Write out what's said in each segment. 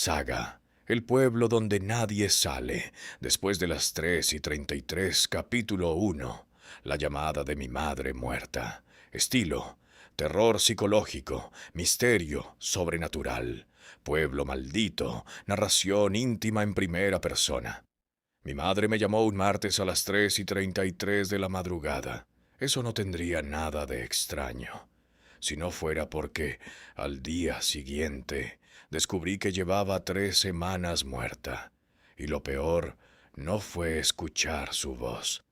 Saga, el pueblo donde nadie sale, después de las 3:33, capítulo 1, la llamada de mi madre muerta. Estilo, terror psicológico, misterio sobrenatural, pueblo maldito, narración íntima en primera persona. Mi madre me llamó un martes a las 3:33 de la madrugada. Eso no tendría nada de extraño, si no fuera porque al día siguiente descubrí que llevaba 3 semanas muerta. Y lo peor no fue escuchar su voz.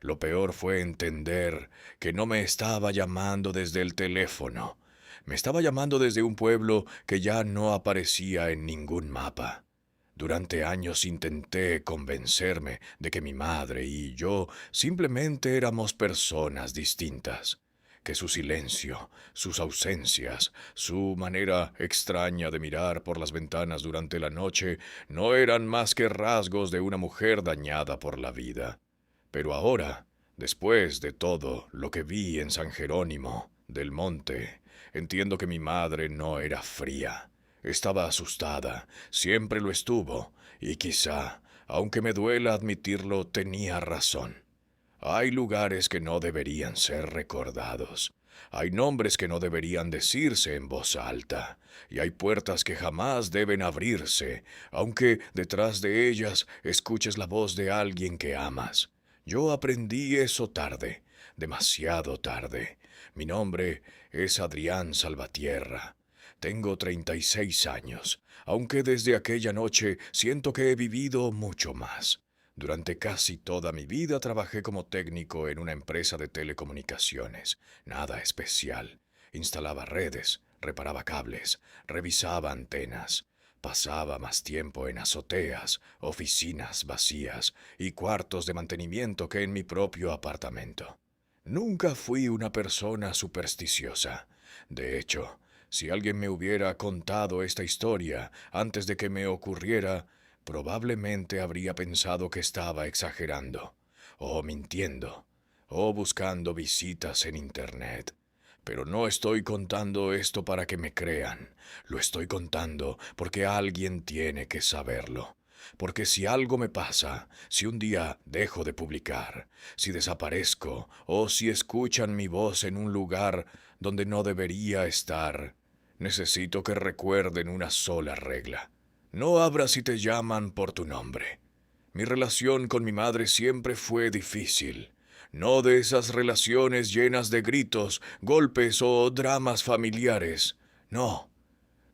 Lo peor fue entender que no me estaba llamando desde el teléfono. Me estaba llamando desde un pueblo que ya no aparecía en ningún mapa. Durante años intenté convencerme de que mi madre y yo simplemente éramos personas distintas, que su silencio, sus ausencias, su manera extraña de mirar por las ventanas durante la noche no eran más que rasgos de una mujer dañada por la vida. Pero ahora, después de todo lo que vi en San Jerónimo del Monte, entiendo que mi madre no era fría. Estaba asustada, siempre lo estuvo, y quizá, aunque me duela admitirlo, tenía razón. Hay lugares que no deberían ser recordados. Hay nombres que no deberían decirse en voz alta. Y hay puertas que jamás deben abrirse, aunque detrás de ellas escuches la voz de alguien que amas. Yo aprendí eso tarde, demasiado tarde. Mi nombre es Adrián Salvatierra. Tengo 36 años, aunque desde aquella noche siento que he vivido mucho más. Durante casi toda mi vida trabajé como técnico en una empresa de telecomunicaciones. Nada especial. Instalaba redes, reparaba cables, revisaba antenas. Pasaba más tiempo en azoteas, oficinas vacías y cuartos de mantenimiento que en mi propio apartamento. Nunca fui una persona supersticiosa. De hecho, si alguien me hubiera contado esta historia antes de que me ocurriera, probablemente habría pensado que estaba exagerando, o mintiendo, o buscando visitas en Internet. Pero no estoy contando esto para que me crean. Lo estoy contando porque alguien tiene que saberlo. Porque si algo me pasa, si un día dejo de publicar, si desaparezco o si escuchan mi voz en un lugar donde no debería estar, necesito que recuerden una sola regla. No abras si te llaman por tu nombre. Mi relación con mi madre siempre fue difícil. No de esas relaciones llenas de gritos, golpes o dramas familiares. No.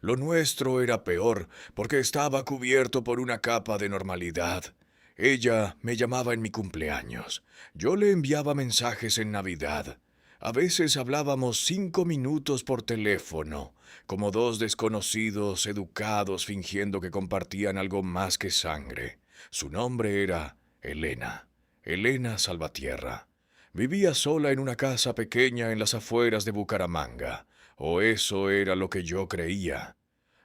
Lo nuestro era peor porque estaba cubierto por una capa de normalidad. Ella me llamaba en mi cumpleaños. Yo le enviaba mensajes en Navidad. A veces hablábamos 5 minutos por teléfono, como dos desconocidos educados fingiendo que compartían algo más que sangre. Su nombre era Elena, Elena Salvatierra. Vivía sola en una casa pequeña en las afueras de Bucaramanga, o eso era lo que yo creía.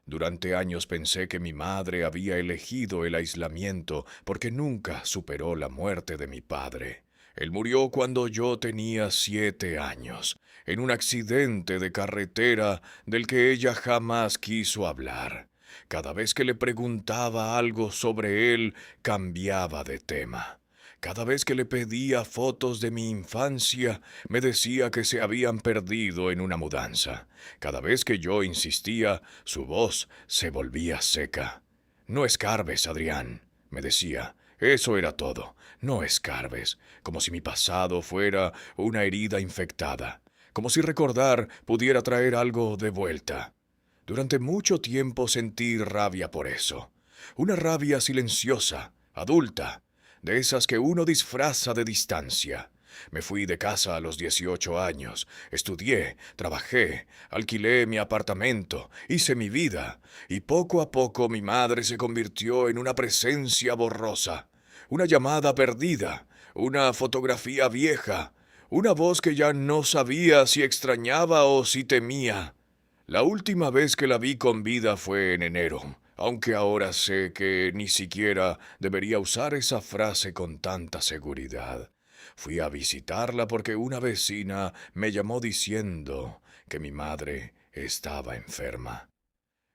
Durante años pensé que mi madre había elegido el aislamiento porque nunca superó la muerte de mi padre. Él murió cuando yo tenía 7 años, en un accidente de carretera del que ella jamás quiso hablar. Cada vez que le preguntaba algo sobre él, cambiaba de tema. Cada vez que le pedía fotos de mi infancia, me decía que se habían perdido en una mudanza. Cada vez que yo insistía, su voz se volvía seca. No escarbes, Adrián, me decía. Eso era todo. No escarbes, como si mi pasado fuera una herida infectada, como si recordar pudiera traer algo de vuelta. Durante mucho tiempo sentí rabia por eso. Una rabia silenciosa, adulta, de esas que uno disfraza de distancia. Me fui de casa a los 18 años, estudié, trabajé, alquilé mi apartamento, hice mi vida, y poco a poco mi madre se convirtió en una presencia borrosa, una llamada perdida, una fotografía vieja, una voz que ya no sabía si extrañaba o si temía. La última vez que la vi con vida fue en enero, aunque ahora sé que ni siquiera debería usar esa frase con tanta seguridad. Fui a visitarla porque una vecina me llamó diciendo que mi madre estaba enferma.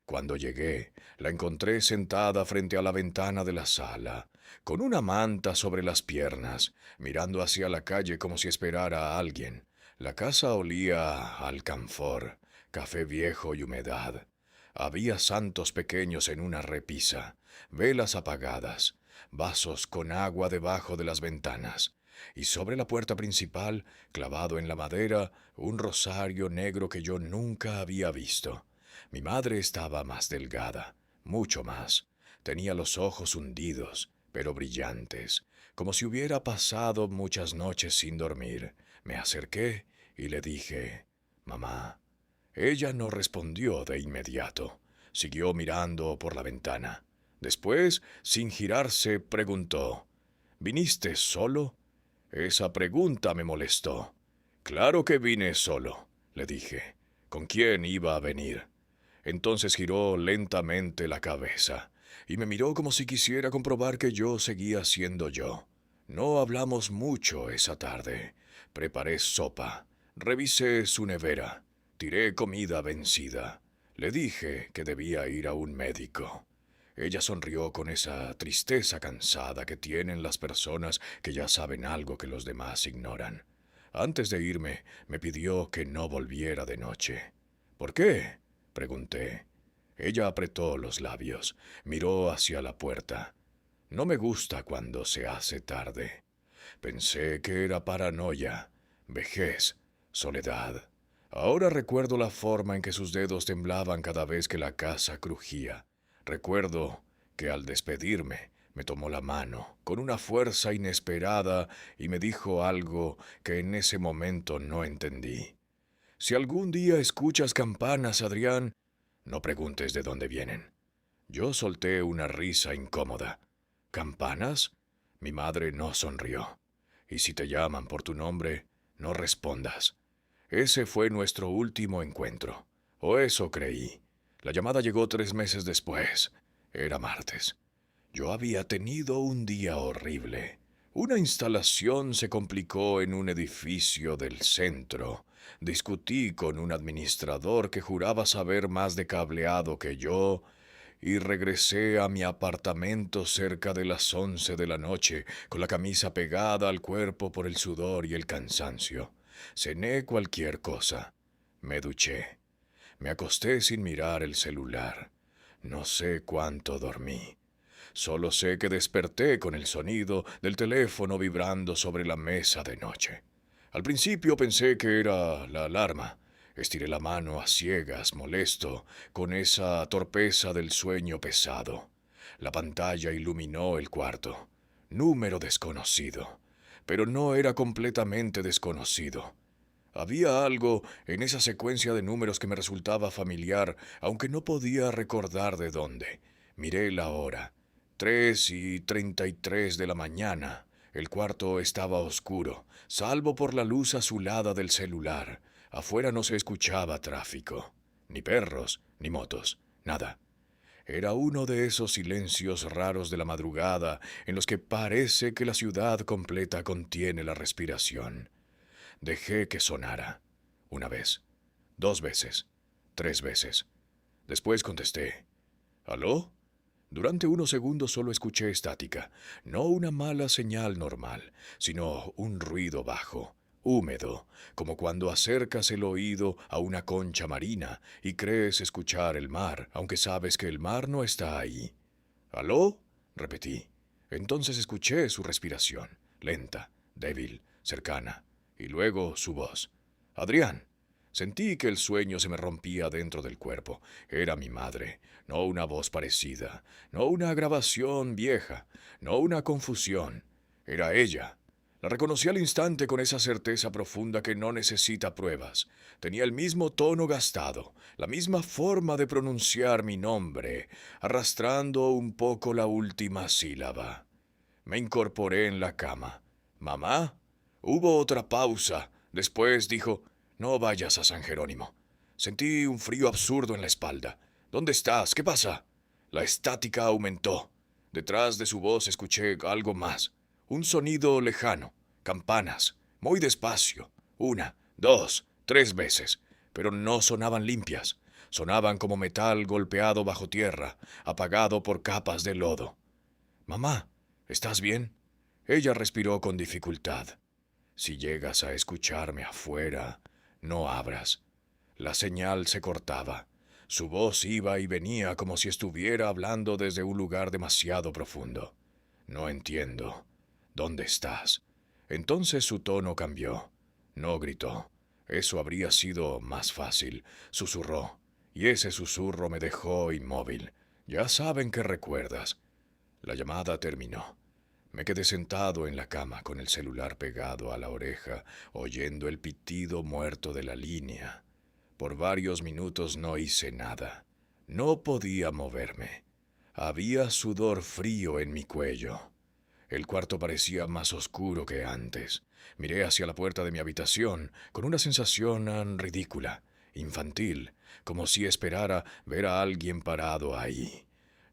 Cuando llegué, la encontré sentada frente a la ventana de la sala, con una manta sobre las piernas, mirando hacia la calle como si esperara a alguien. La casa olía a alcanfor, café viejo y humedad. Había santos pequeños en una repisa, velas apagadas, vasos con agua debajo de las ventanas, y sobre la puerta principal, clavado en la madera, un rosario negro que yo nunca había visto. Mi madre estaba más delgada, mucho más. Tenía los ojos hundidos, pero brillantes, como si hubiera pasado muchas noches sin dormir. Me acerqué y le dije, «Mamá». Ella no respondió de inmediato. Siguió mirando por la ventana. Después, sin girarse, preguntó, «¿Viniste solo?» Esa pregunta me molestó. «Claro que vine solo», le dije. «¿Con quién iba a venir?» Entonces giró lentamente la cabeza y me miró como si quisiera comprobar que yo seguía siendo yo. No hablamos mucho esa tarde. Preparé sopa, revisé su nevera, tiré comida vencida. Le dije que debía ir a un médico. Ella sonrió con esa tristeza cansada que tienen las personas que ya saben algo que los demás ignoran. Antes de irme, me pidió que no volviera de noche. «¿Por qué?», pregunté. Ella apretó los labios, miró hacia la puerta. «No me gusta cuando se hace tarde». Pensé que era paranoia, vejez, soledad. Ahora recuerdo la forma en que sus dedos temblaban cada vez que la casa crujía. Recuerdo que al despedirme me tomó la mano con una fuerza inesperada y me dijo algo que en ese momento no entendí. «Si algún día escuchas campanas, Adrián, no preguntes de dónde vienen». Yo solté una risa incómoda. «¿Campanas?». Mi madre no sonrió. «Y si te llaman por tu nombre, no respondas». Ese fue nuestro último encuentro. O eso creí. La llamada llegó 3 meses después. Era martes. Yo había tenido un día horrible. Una instalación se complicó en un edificio del centro. Discutí con un administrador que juraba saber más de cableado que yo y regresé a mi apartamento cerca de las 11 de la noche, con la camisa pegada al cuerpo por el sudor y el cansancio. Cené cualquier cosa. Me duché. Me acosté sin mirar el celular. No sé cuánto dormí. Solo sé que desperté con el sonido del teléfono vibrando sobre la mesa de noche. Al principio pensé que era la alarma. Estiré la mano a ciegas, molesto, con esa torpeza del sueño pesado. La pantalla iluminó el cuarto. Número desconocido. Pero no era completamente desconocido. Había algo en esa secuencia de números que me resultaba familiar, aunque no podía recordar de dónde. Miré la hora. 3:33 de la mañana. El cuarto estaba oscuro, salvo por la luz azulada del celular. Afuera no se escuchaba tráfico. Ni perros, ni motos, nada. Era uno de esos silencios raros de la madrugada en los que parece que la ciudad completa contiene la respiración. Dejé que sonara. 1 vez, 2 veces, 3 veces. Después contesté. «¿Aló?». Durante unos segundos solo escuché estática, no una mala señal normal, sino un ruido bajo, húmedo, como cuando acercas el oído a una concha marina y crees escuchar el mar, aunque sabes que el mar no está ahí. «¿Aló?», repetí. Entonces escuché su respiración, lenta, débil, cercana, y luego su voz. «Adrián». Sentí que el sueño se me rompía dentro del cuerpo. Era mi madre, no una voz parecida, no una grabación vieja, no una confusión. Era ella. La reconocí al instante con esa certeza profunda que no necesita pruebas. Tenía el mismo tono gastado, la misma forma de pronunciar mi nombre, arrastrando un poco la última sílaba. Me incorporé en la cama. «¿Mamá?». Hubo otra pausa. Después dijo: «No vayas a San Jerónimo». Sentí un frío absurdo en la espalda. «¿Dónde estás? ¿Qué pasa?». La estática aumentó. Detrás de su voz escuché algo más. Un sonido lejano. Campanas. Muy despacio. 1, 2, 3 veces. Pero no sonaban limpias. Sonaban como metal golpeado bajo tierra, apagado por capas de lodo. «Mamá, ¿estás bien?» Ella respiró con dificultad. «Si llegas a escucharme afuera, no abras». La señal se cortaba. Su voz iba y venía como si estuviera hablando desde un lugar demasiado profundo. «No entiendo. ¿Dónde estás?» Entonces su tono cambió. No gritó. Eso habría sido más fácil. Susurró. Y ese susurro me dejó inmóvil. «Ya saben que recuerdas». La llamada terminó. Me quedé sentado en la cama con el celular pegado a la oreja, oyendo el pitido muerto de la línea. Por varios minutos no hice nada. No podía moverme. Había sudor frío en mi cuello. El cuarto parecía más oscuro que antes. Miré hacia la puerta de mi habitación con una sensación ridícula, infantil, como si esperara ver a alguien parado ahí.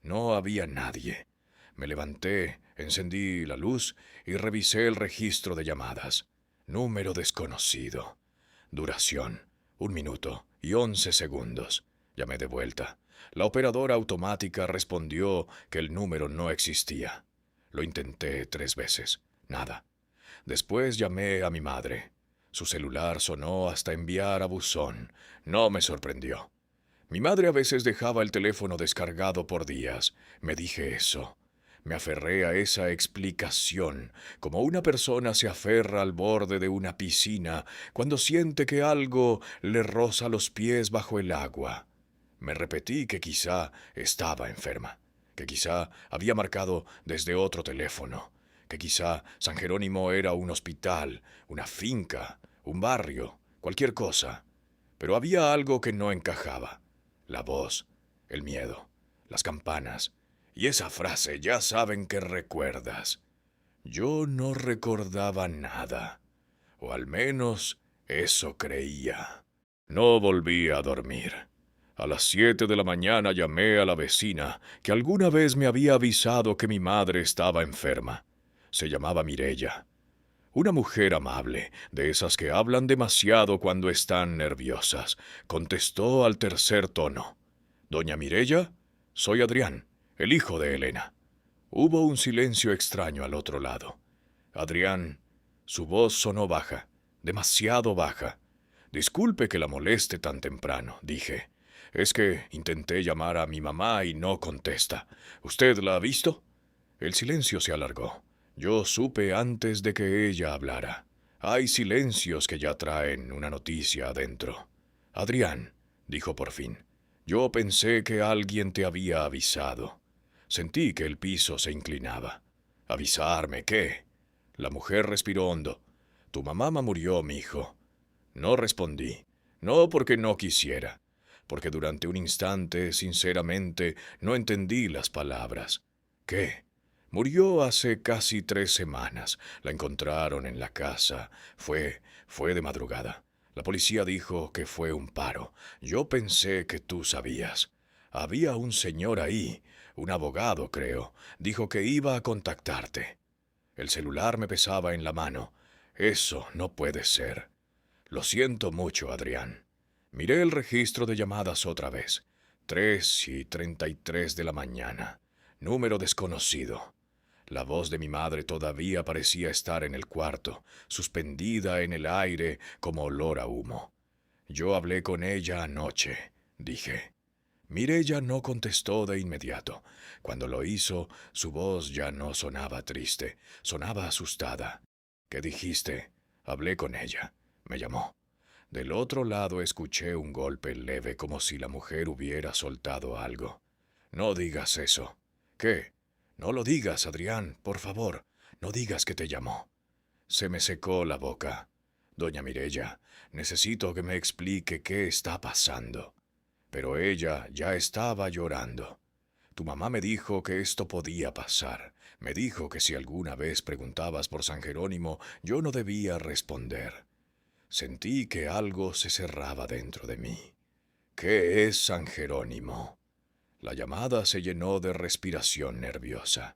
No había nadie. Me levanté, encendí la luz y revisé el registro de llamadas. Número desconocido. Duración: 1 minuto y 11 segundos. Llamé de vuelta. La operadora automática respondió que el número no existía. Lo intenté 3 veces. Nada. Después llamé a mi madre. Su celular sonó hasta enviar a buzón. No me sorprendió. Mi madre a veces dejaba el teléfono descargado por días. Me dije eso. Me aferré a esa explicación, como una persona se aferra al borde de una piscina cuando siente que algo le roza los pies bajo el agua. Me repetí que quizá estaba enferma, que quizá había marcado desde otro teléfono, que quizá San Jerónimo era un hospital, una finca, un barrio, cualquier cosa. Pero había algo que no encajaba. La voz, el miedo, las campanas y esa frase: «Ya saben que recuerdas». Yo no recordaba nada, o al menos eso creía. No volví a dormir. A las 7 de la mañana llamé a la vecina, que alguna vez me había avisado que mi madre estaba enferma. Se llamaba Mireya. Una mujer amable, de esas que hablan demasiado cuando están nerviosas, contestó al tercer tono. «¿Doña Mireya? Soy Adrián, el hijo de Elena». Hubo un silencio extraño al otro lado. «Adrián». Su voz sonó baja, demasiado baja. «Disculpe que la moleste tan temprano», dije. «Es que intenté llamar a mi mamá y no contesta. ¿Usted la ha visto?» El silencio se alargó. Yo supe antes de que ella hablara. Hay silencios que ya traen una noticia adentro. «Adrián», dijo por fin, «yo pensé que alguien te había avisado». Sentí que el piso se inclinaba. «¿Avisarme qué?» La mujer respiró hondo. «Tu mamá murió, mijo». No respondí. No porque no quisiera. Porque durante un instante, sinceramente, no entendí las palabras. «¿Qué?» «Murió hace casi 3 semanas. La encontraron en la casa. Fue de madrugada. La policía dijo que fue un paro. Yo pensé que tú sabías. Había un señor ahí, un abogado, creo. Dijo que iba a contactarte». El celular me pesaba en la mano. Eso no puede ser. «Lo siento mucho, Adrián». Miré el registro de llamadas otra vez. 3:33 de la mañana. Número desconocido. La voz de mi madre todavía parecía estar en el cuarto, suspendida en el aire como olor a humo. «Yo hablé con ella anoche», dije. Mireya no contestó de inmediato. Cuando lo hizo, su voz ya no sonaba triste, sonaba asustada. «¿Qué dijiste?» «Hablé con ella. Me llamó». Del otro lado escuché un golpe leve, como si la mujer hubiera soltado algo. «No digas eso». «¿Qué?» «No lo digas, Adrián, por favor. No digas que te llamó». Se me secó la boca. «Doña Mireya, necesito que me explique qué está pasando». Pero ella ya estaba llorando. «Tu mamá me dijo que esto podía pasar. Me dijo que si alguna vez preguntabas por San Jerónimo, yo no debía responder». Sentí que algo se cerraba dentro de mí. «¿Qué es San Jerónimo?» La llamada se llenó de respiración nerviosa.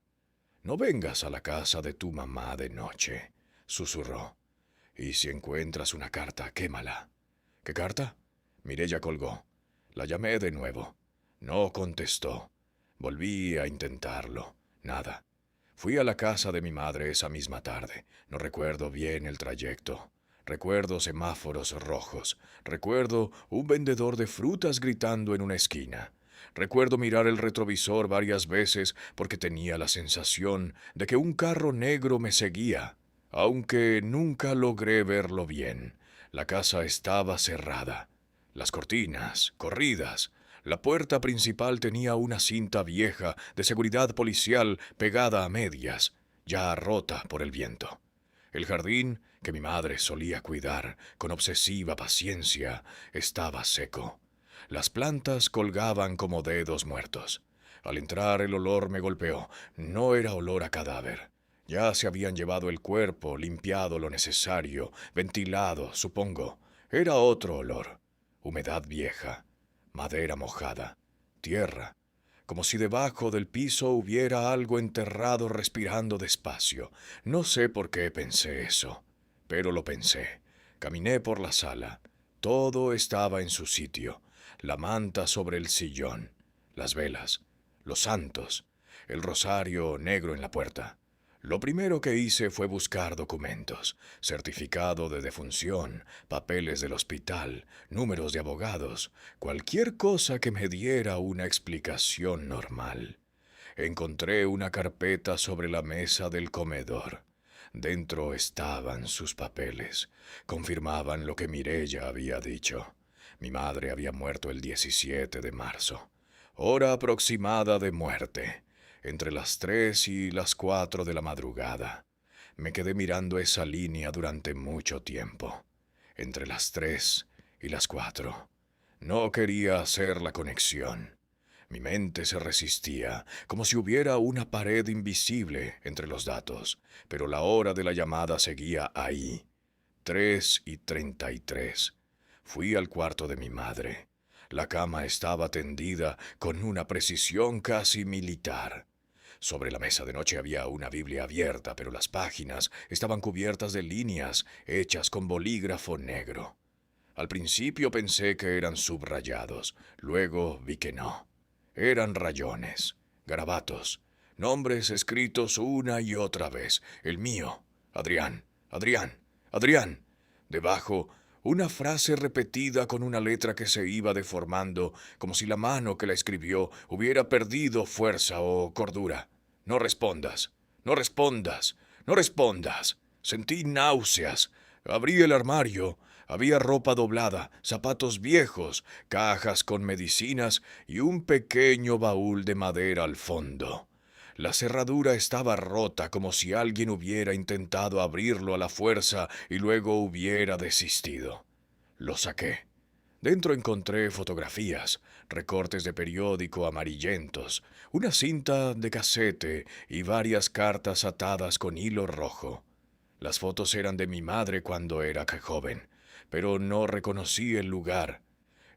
«No vengas a la casa de tu mamá de noche», susurró. «Y si encuentras una carta, quémala». «¿Qué carta?» Mireya colgó. La llamé de nuevo. No contestó. Volví a intentarlo. Nada. Fui a la casa de mi madre esa misma tarde. No recuerdo bien el trayecto. Recuerdo semáforos rojos. Recuerdo un vendedor de frutas gritando en una esquina. Recuerdo mirar el retrovisor varias veces porque tenía la sensación de que un carro negro me seguía, aunque nunca logré verlo bien. La casa estaba cerrada. Las cortinas, corridas. La puerta principal tenía una cinta vieja de seguridad policial pegada a medias, ya rota por el viento. El jardín, que mi madre solía cuidar con obsesiva paciencia, estaba seco. Las plantas colgaban como dedos muertos. Al entrar el olor me golpeó. No era olor a cadáver. Ya se habían llevado el cuerpo, limpiado lo necesario, ventilado, supongo. Era otro olor. Humedad vieja, madera mojada, tierra, como si debajo del piso hubiera algo enterrado respirando despacio. No sé por qué pensé eso, pero lo pensé. Caminé por la sala. Todo estaba en su sitio. La manta sobre el sillón, las velas, los santos, el rosario negro en la puerta. Lo primero que hice fue buscar documentos, certificado de defunción, papeles del hospital, números de abogados, cualquier cosa que me diera una explicación normal. Encontré una carpeta sobre la mesa del comedor. Dentro estaban sus papeles. Confirmaban lo que Mireya había dicho. Mi madre había muerto el 17 de marzo. Hora aproximada de muerte, entre las 3 y las 4 de la madrugada. Me quedé mirando esa línea durante mucho tiempo. Entre las 3 y las 4. No quería hacer la conexión. Mi mente se resistía, como si hubiera una pared invisible entre los datos, pero la hora de la llamada seguía ahí. 3:33. Fui al cuarto de mi madre. La cama estaba tendida con una precisión casi militar. Sobre la mesa de noche había una Biblia abierta, pero las páginas estaban cubiertas de líneas hechas con bolígrafo negro. Al principio pensé que eran subrayados, luego vi que no. Eran rayones, garabatos, nombres escritos una y otra vez. El mío, Adrián, Adrián, Adrián. Debajo, una frase repetida con una letra que se iba deformando, como si la mano que la escribió hubiera perdido fuerza o cordura. No respondas, no respondas, no respondas. Sentí náuseas. Abrí el armario. Había ropa doblada, zapatos viejos, cajas con medicinas y un pequeño baúl de madera al fondo. La cerradura estaba rota como si alguien hubiera intentado abrirlo a la fuerza y luego hubiera desistido. Lo saqué. Dentro encontré fotografías, recortes de periódico amarillentos, una cinta de casete y varias cartas atadas con hilo rojo. Las fotos eran de mi madre cuando era joven, pero no reconocí el lugar.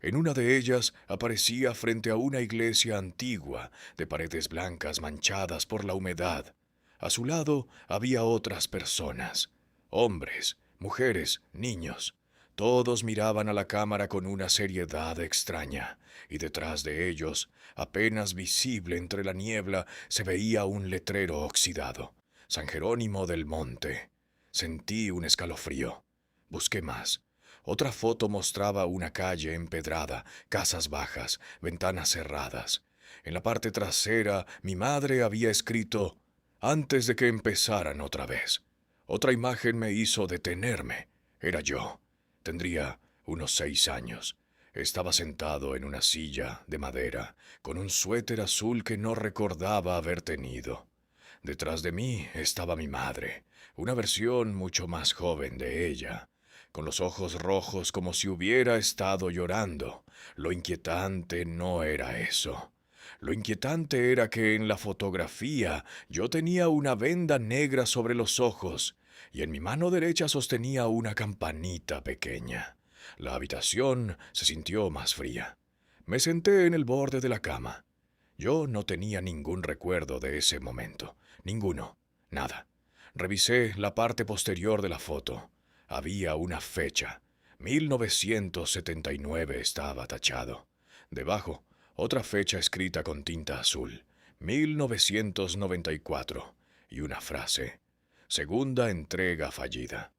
En una de ellas aparecía frente a una iglesia antigua, de paredes blancas manchadas por la humedad. A su lado había otras personas, hombres, mujeres, niños. Todos miraban a la cámara con una seriedad extraña, y detrás de ellos, apenas visible entre la niebla, se veía un letrero oxidado. San Jerónimo del Monte. Sentí un escalofrío. Busqué más. Otra foto mostraba una calle empedrada, casas bajas, ventanas cerradas. En la parte trasera, mi madre había escrito: antes de que empezaran otra vez. Otra imagen me hizo detenerme. Era yo. Tendría unos 6 años. Estaba sentado en una silla de madera, con un suéter azul que no recordaba haber tenido. Detrás de mí estaba mi madre, una versión mucho más joven de ella, con los ojos rojos como si hubiera estado llorando. Lo inquietante no era eso. Lo inquietante era que en la fotografía yo tenía una venda negra sobre los ojos y en mi mano derecha sostenía una campanita pequeña. La habitación se sintió más fría. Me senté en el borde de la cama. Yo no tenía ningún recuerdo de ese momento. Ninguno. Nada. Revisé la parte posterior de la foto. Había una fecha. 1979 estaba tachado. Debajo, otra fecha escrita con tinta azul, 1994, y una frase: segunda entrega fallida.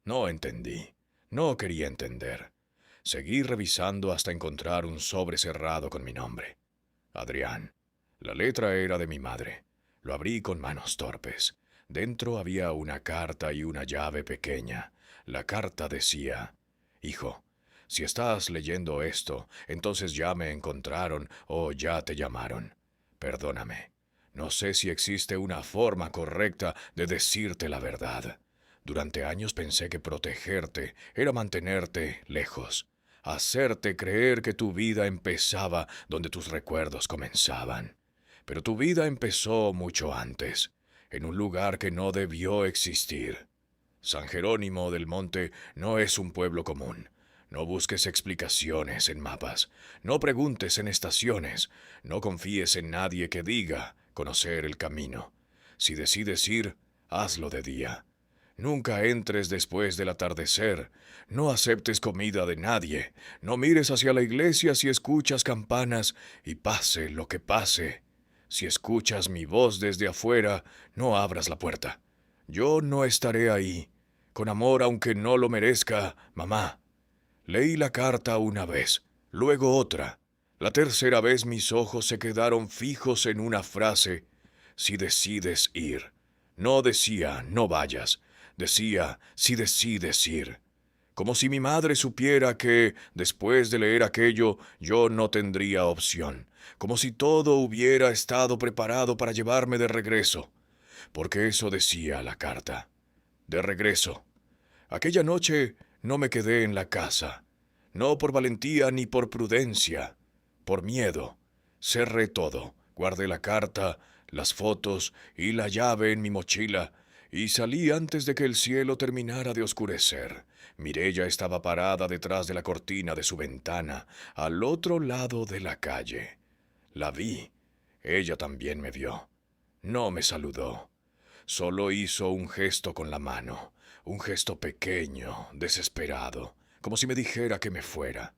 No entendí. No quería entender. Seguí revisando hasta encontrar un sobre cerrado con mi nombre. Adrián. La letra era de mi madre. Lo abrí con manos torpes. Dentro había una carta y una llave pequeña. La carta decía: hijo, si estás leyendo esto, entonces ya me encontraron o ya te llamaron. Perdóname. No sé si existe una forma correcta de decirte la verdad. Durante años pensé que protegerte era mantenerte lejos, hacerte creer que tu vida empezaba donde tus recuerdos comenzaban. Pero tu vida empezó mucho antes, en un lugar que no debió existir. San Jerónimo del Monte no es un pueblo común. No busques explicaciones en mapas, no preguntes en estaciones, no confíes en nadie que diga conocer el camino. Si decides ir, hazlo de día. Nunca entres después del atardecer, no aceptes comida de nadie, no mires hacia la iglesia si escuchas campanas y pase lo que pase. Si escuchas mi voz desde afuera, no abras la puerta. Yo no estaré ahí. Con amor aunque no lo merezca, mamá. Leí la carta una vez, luego otra. La tercera vez mis ojos se quedaron fijos en una frase: si decides ir. No decía no vayas, decía si decides ir. Como si mi madre supiera que, después de leer aquello, yo no tendría opción. Como si todo hubiera estado preparado para llevarme de regreso. Porque eso decía la carta. De regreso. Aquella noche no me quedé en la casa. No por valentía ni por prudencia. Por miedo. Cerré todo. Guardé la carta, las fotos y la llave en mi mochila y salí antes de que el cielo terminara de oscurecer. Mireya estaba parada detrás de la cortina de su ventana, al otro lado de la calle. La vi. Ella también me vio. No me saludó. Solo hizo un gesto con la mano, un gesto pequeño, desesperado, como si me dijera que me fuera.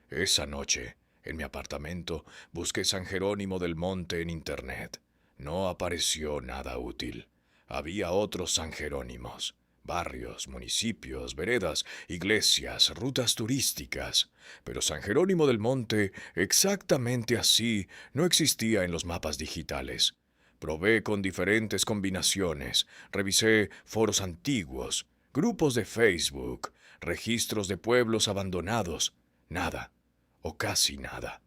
Esa noche, en mi apartamento, busqué San Jerónimo del Monte en internet. No apareció nada útil. Había otros San Jerónimos, barrios, municipios, veredas, iglesias, rutas turísticas, pero San Jerónimo del Monte, exactamente así, no existía en los mapas digitales. Probé con diferentes combinaciones, revisé foros antiguos, grupos de Facebook, registros de pueblos abandonados. Nada, o casi nada.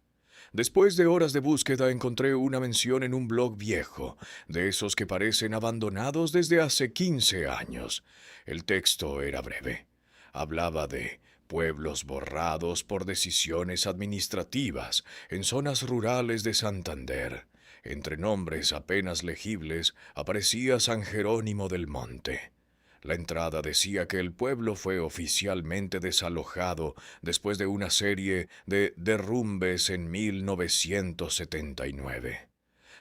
Después de horas de búsqueda encontré una mención en un blog viejo, de esos que parecen abandonados desde hace 15 años. El texto era breve. Hablaba de pueblos borrados por decisiones administrativas en zonas rurales de Santander. Entre nombres apenas legibles aparecía San Jerónimo del Monte. La entrada decía que el pueblo fue oficialmente desalojado después de una serie de derrumbes en 1979.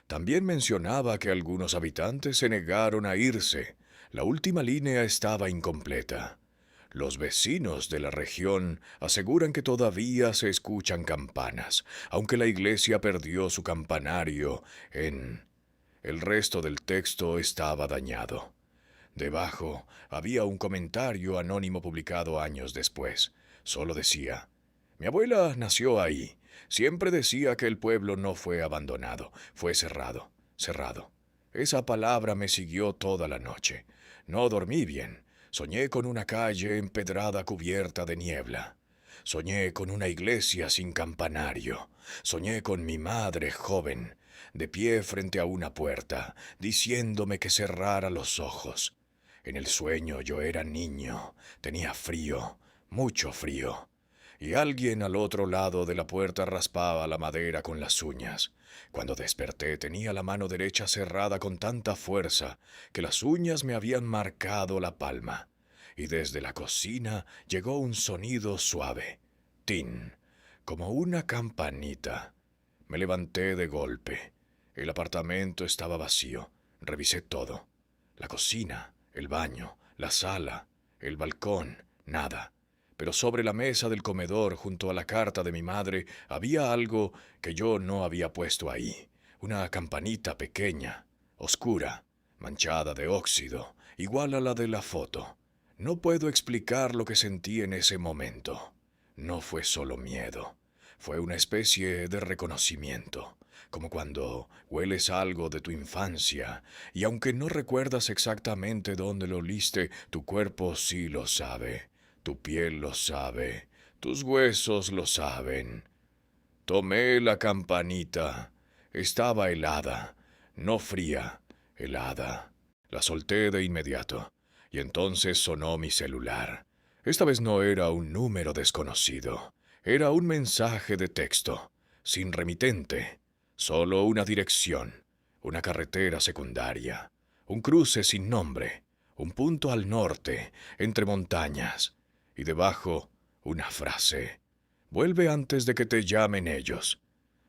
También mencionaba que algunos habitantes se negaron a irse. La última línea estaba incompleta. Los vecinos de la región aseguran que todavía se escuchan campanas, aunque la iglesia perdió su campanario en... El resto del texto estaba dañado. Debajo había un comentario anónimo publicado años después. Solo decía: mi abuela nació ahí. Siempre decía que el pueblo no fue abandonado, fue cerrado, cerrado. Esa palabra me siguió toda la noche. No dormí bien. Soñé con una calle empedrada cubierta de niebla. Soñé con una iglesia sin campanario. Soñé con mi madre joven, de pie frente a una puerta, diciéndome que cerrara los ojos. En el sueño yo era niño, tenía frío, mucho frío, y alguien al otro lado de la puerta raspaba la madera con las uñas. Cuando desperté tenía la mano derecha cerrada con tanta fuerza que las uñas me habían marcado la palma, y desde la cocina llegó un sonido suave, tin, como una campanita. Me levanté de golpe. El apartamento estaba vacío. Revisé todo. La cocina, el baño, la sala, el balcón, nada. Pero sobre la mesa del comedor, junto a la carta de mi madre, había algo que yo no había puesto ahí. Una campanita pequeña, oscura, manchada de óxido, igual a la de la foto. No puedo explicar lo que sentí en ese momento. No fue solo miedo, fue una especie de reconocimiento, como cuando hueles algo de tu infancia, y aunque no recuerdas exactamente dónde lo oliste, tu cuerpo sí lo sabe, tu piel lo sabe, tus huesos lo saben. Tomé la campanita. Estaba helada, no fría, helada. La solté de inmediato, y entonces sonó mi celular. Esta vez no era un número desconocido, era un mensaje de texto, sin remitente, solo una dirección, una carretera secundaria, un cruce sin nombre, un punto al norte, entre montañas, y debajo una frase. Vuelve antes de que te llamen ellos.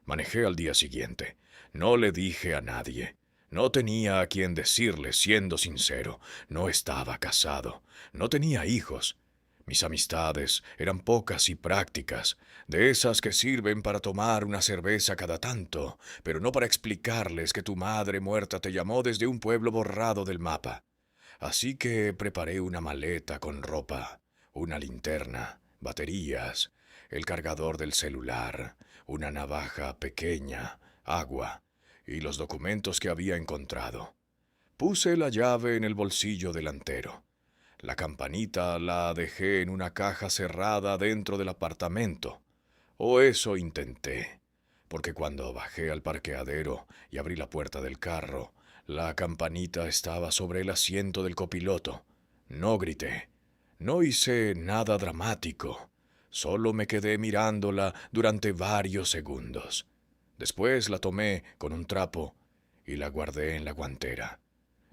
Manejé al día siguiente. No le dije a nadie. No tenía a quien decirle, siendo sincero. No estaba casado. No tenía hijos. Mis amistades eran pocas y prácticas, de esas que sirven para tomar una cerveza cada tanto, pero no para explicarles que tu madre muerta te llamó desde un pueblo borrado del mapa. Así que preparé una maleta con ropa, una linterna, baterías, el cargador del celular, una navaja pequeña, agua y los documentos que había encontrado. Puse la llave en el bolsillo delantero. La campanita la dejé en una caja cerrada dentro del apartamento. O eso intenté, porque cuando bajé al parqueadero y abrí la puerta del carro, la campanita estaba sobre el asiento del copiloto. No grité, no hice nada dramático, solo me quedé mirándola durante varios segundos. Después la tomé con un trapo y la guardé en la guantera.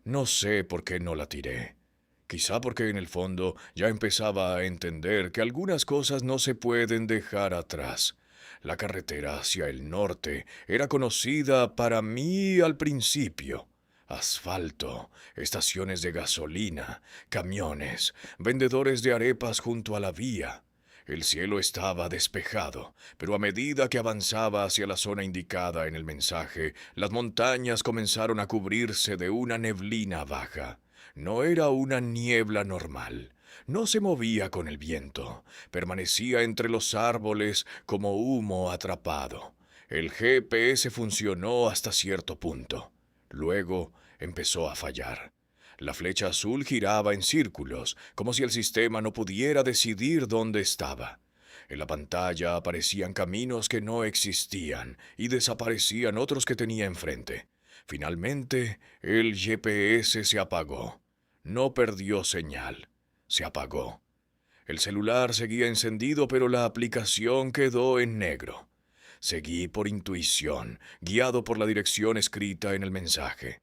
No sé por qué no la tiré. Quizá porque en el fondo ya empezaba a entender que algunas cosas no se pueden dejar atrás. La carretera hacia el norte era conocida para mí al principio. Asfalto, estaciones de gasolina, camiones, vendedores de arepas junto a la vía. El cielo estaba despejado, pero a medida que avanzaba hacia la zona indicada en el mensaje, las montañas comenzaron a cubrirse de una neblina baja. No era una niebla normal. No se movía con el viento. Permanecía entre los árboles como humo atrapado. El GPS funcionó hasta cierto punto. Luego empezó a fallar. La flecha azul giraba en círculos, como si el sistema no pudiera decidir dónde estaba. En la pantalla aparecían caminos que no existían y desaparecían otros que tenía enfrente. Finalmente, el GPS se apagó. No perdió señal. Se apagó. El celular seguía encendido, pero la aplicación quedó en negro. Seguí por intuición, guiado por la dirección escrita en el mensaje.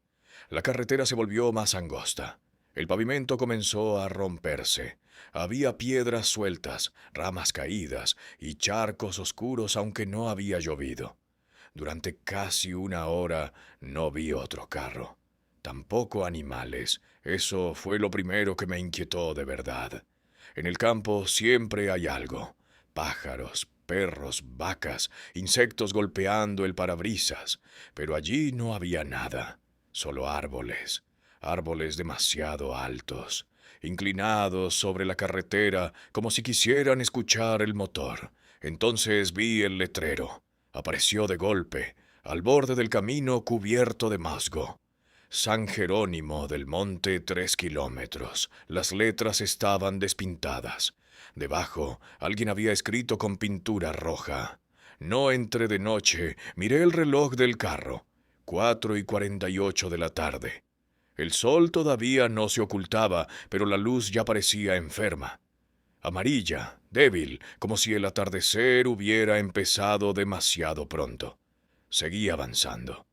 La carretera se volvió más angosta. El pavimento comenzó a romperse. Había piedras sueltas, ramas caídas y charcos oscuros aunque no había llovido. Durante casi una hora no vi otro carro. Tampoco animales. Eso fue lo primero que me inquietó de verdad. En el campo siempre hay algo. Pájaros, perros, vacas, insectos golpeando el parabrisas. Pero allí no había nada. Solo árboles. Árboles demasiado altos, inclinados sobre la carretera como si quisieran escuchar el motor. Entonces vi el letrero. Apareció de golpe, al borde del camino cubierto de musgo. San Jerónimo del Monte 3 kilómetros. Las letras estaban despintadas. Debajo, alguien había escrito con pintura roja. No entré de noche, miré el reloj del carro. 4:48 de la tarde. El sol todavía no se ocultaba, pero la luz ya parecía enferma. Amarilla, débil, como si el atardecer hubiera empezado demasiado pronto. Seguí avanzando.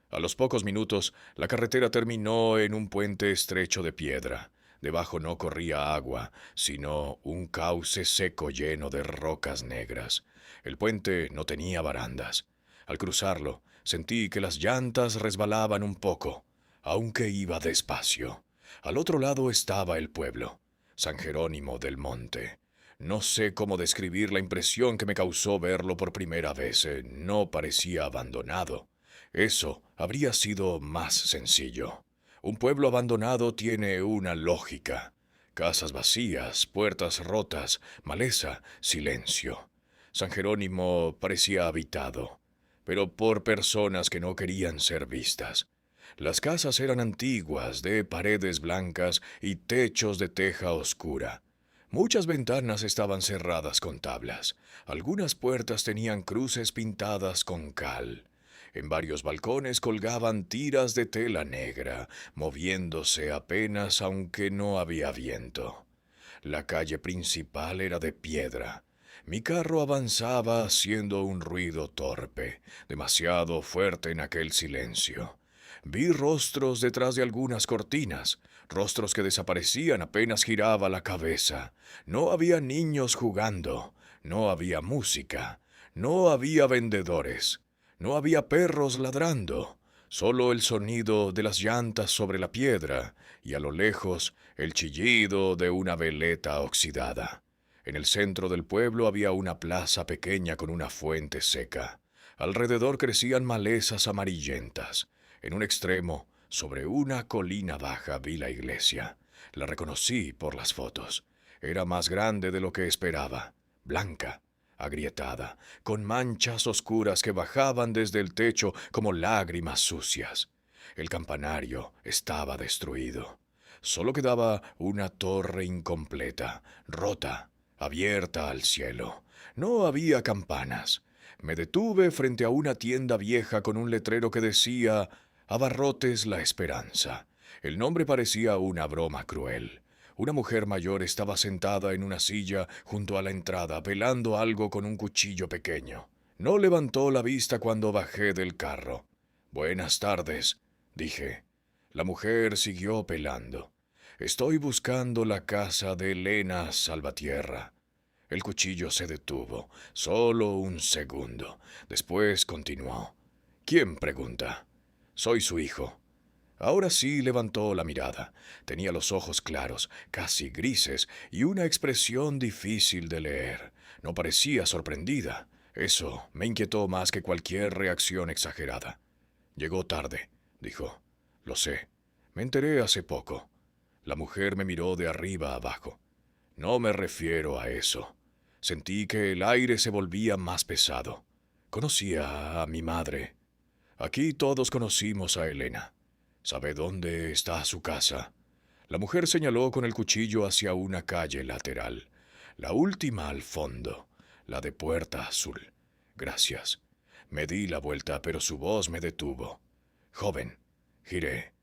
A los pocos minutos, la carretera terminó en un puente estrecho de piedra. Debajo no corría agua, sino un cauce seco lleno de rocas negras. El puente no tenía barandas. Al cruzarlo, sentí que las llantas resbalaban un poco, aunque iba despacio. Al otro lado estaba el pueblo, San Jerónimo del Monte. No sé cómo describir la impresión que me causó verlo por primera vez. No parecía abandonado. Eso habría sido más sencillo. Un pueblo abandonado tiene una lógica. Casas vacías, puertas rotas, maleza, silencio. San Jerónimo parecía habitado, pero por personas que no querían ser vistas. Las casas eran antiguas, de paredes blancas y techos de teja oscura. Muchas ventanas estaban cerradas con tablas. Algunas puertas tenían cruces pintadas con cal. En varios balcones colgaban tiras de tela negra, moviéndose apenas aunque no había viento. La calle principal era de piedra. Mi carro avanzaba haciendo un ruido torpe, demasiado fuerte en aquel silencio. Vi rostros detrás de algunas cortinas, rostros que desaparecían apenas giraba la cabeza. No había niños jugando, no había música, no había vendedores, no había perros ladrando, solo el sonido de las llantas sobre la piedra y a lo lejos el chillido de una veleta oxidada. En el centro del pueblo había una plaza pequeña con una fuente seca. Alrededor crecían malezas amarillentas. En un extremo, sobre una colina baja, vi la iglesia. La reconocí por las fotos. Era más grande de lo que esperaba, blanca, agrietada, con manchas oscuras que bajaban desde el techo como lágrimas sucias. El campanario estaba destruido. Solo quedaba una torre incompleta, rota, abierta al cielo. No había campanas. Me detuve frente a una tienda vieja con un letrero que decía Abarrotes La Esperanza. El nombre parecía una broma cruel. Una mujer mayor estaba sentada en una silla junto a la entrada, pelando algo con un cuchillo pequeño. No levantó la vista cuando bajé del carro. Buenas tardes, dije. La mujer siguió pelando. Estoy buscando la casa de Elena Salvatierra. El cuchillo se detuvo, solo un segundo. Después continuó. ¿Quién pregunta? Soy su hijo. Ahora sí levantó la mirada. Tenía los ojos claros, casi grises, y una expresión difícil de leer. No parecía sorprendida. Eso me inquietó más que cualquier reacción exagerada. Llegó tarde, dijo. Lo sé. Me enteré hace poco. La mujer me miró de arriba a abajo. No me refiero a eso. Sentí que el aire se volvía más pesado. Conocía a mi madre. Aquí todos conocimos a Elena. ¿Sabe dónde está su casa? La mujer señaló con el cuchillo hacia una calle lateral. La última al fondo, la de Puerta Azul. Gracias. Me di la vuelta, pero su voz me detuvo. Joven, giré.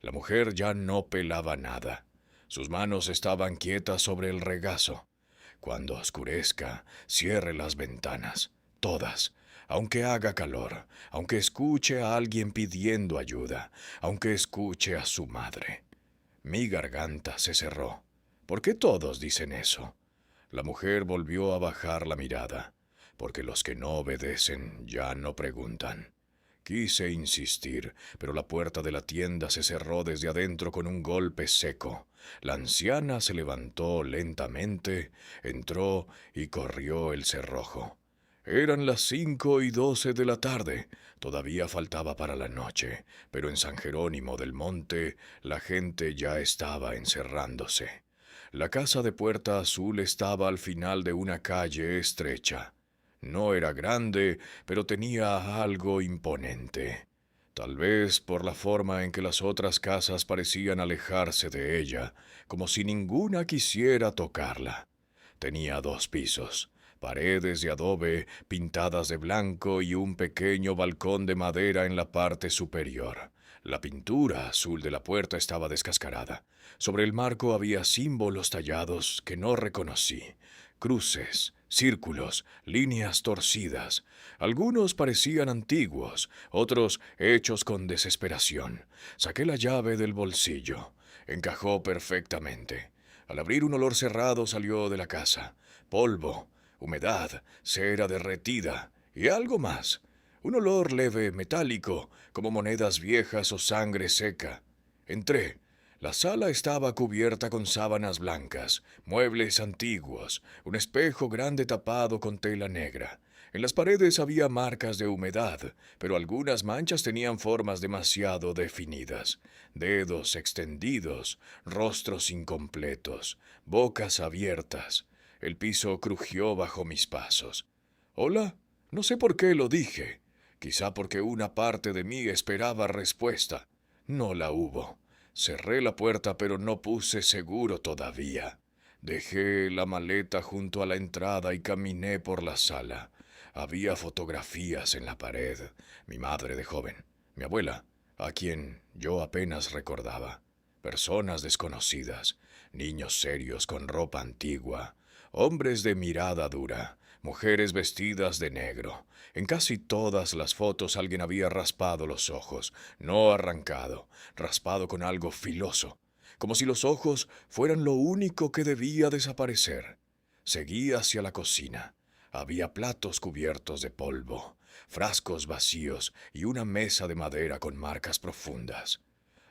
La mujer ya no pelaba nada. Sus manos estaban quietas sobre el regazo. Cuando oscurezca, cierre las ventanas, todas, aunque haga calor, aunque escuche a alguien pidiendo ayuda, aunque escuche a su madre. Mi garganta se cerró. ¿Por qué todos dicen eso? La mujer volvió a bajar la mirada, porque los que no obedecen ya no preguntan. Quise insistir, pero la puerta de la tienda se cerró desde adentro con un golpe seco. La anciana se levantó lentamente, entró y corrió el cerrojo. Eran las 5:12 de la tarde. Todavía faltaba para la noche, pero en San Jerónimo del Monte la gente ya estaba encerrándose. La casa de Puerta Azul estaba al final de una calle estrecha. No era grande, pero tenía algo imponente. Tal vez por la forma en que las otras casas parecían alejarse de ella, como si ninguna quisiera tocarla. Tenía 2 pisos, paredes de adobe pintadas de blanco y un pequeño balcón de madera en la parte superior. La pintura azul de la puerta estaba descascarada. Sobre el marco había símbolos tallados que no reconocí. Cruces, círculos, líneas torcidas. Algunos parecían antiguos, otros hechos con desesperación. Saqué la llave del bolsillo. Encajó perfectamente. Al abrir un olor cerrado salió de la casa. Polvo, humedad, cera derretida y algo más. Un olor leve, metálico, como monedas viejas o sangre seca. Entré. La sala estaba cubierta con sábanas blancas, muebles antiguos, un espejo grande tapado con tela negra. En las paredes había marcas de humedad, pero algunas manchas tenían formas demasiado definidas. Dedos extendidos, rostros incompletos, bocas abiertas. El piso crujió bajo mis pasos. ¿Hola? No sé por qué lo dije. Quizá porque una parte de mí esperaba respuesta. No la hubo. Cerré la puerta, pero no puse seguro todavía. Dejé la maleta junto a la entrada y caminé por la sala. Había fotografías en la pared. Mi madre de joven, mi abuela, a quien yo apenas recordaba. Personas desconocidas, niños serios con ropa antigua, hombres de mirada dura, mujeres vestidas de negro. En casi todas las fotos alguien había raspado los ojos, no arrancado, raspado con algo filoso, como si los ojos fueran lo único que debía desaparecer. Seguí hacia la cocina. Había platos cubiertos de polvo, frascos vacíos y una mesa de madera con marcas profundas.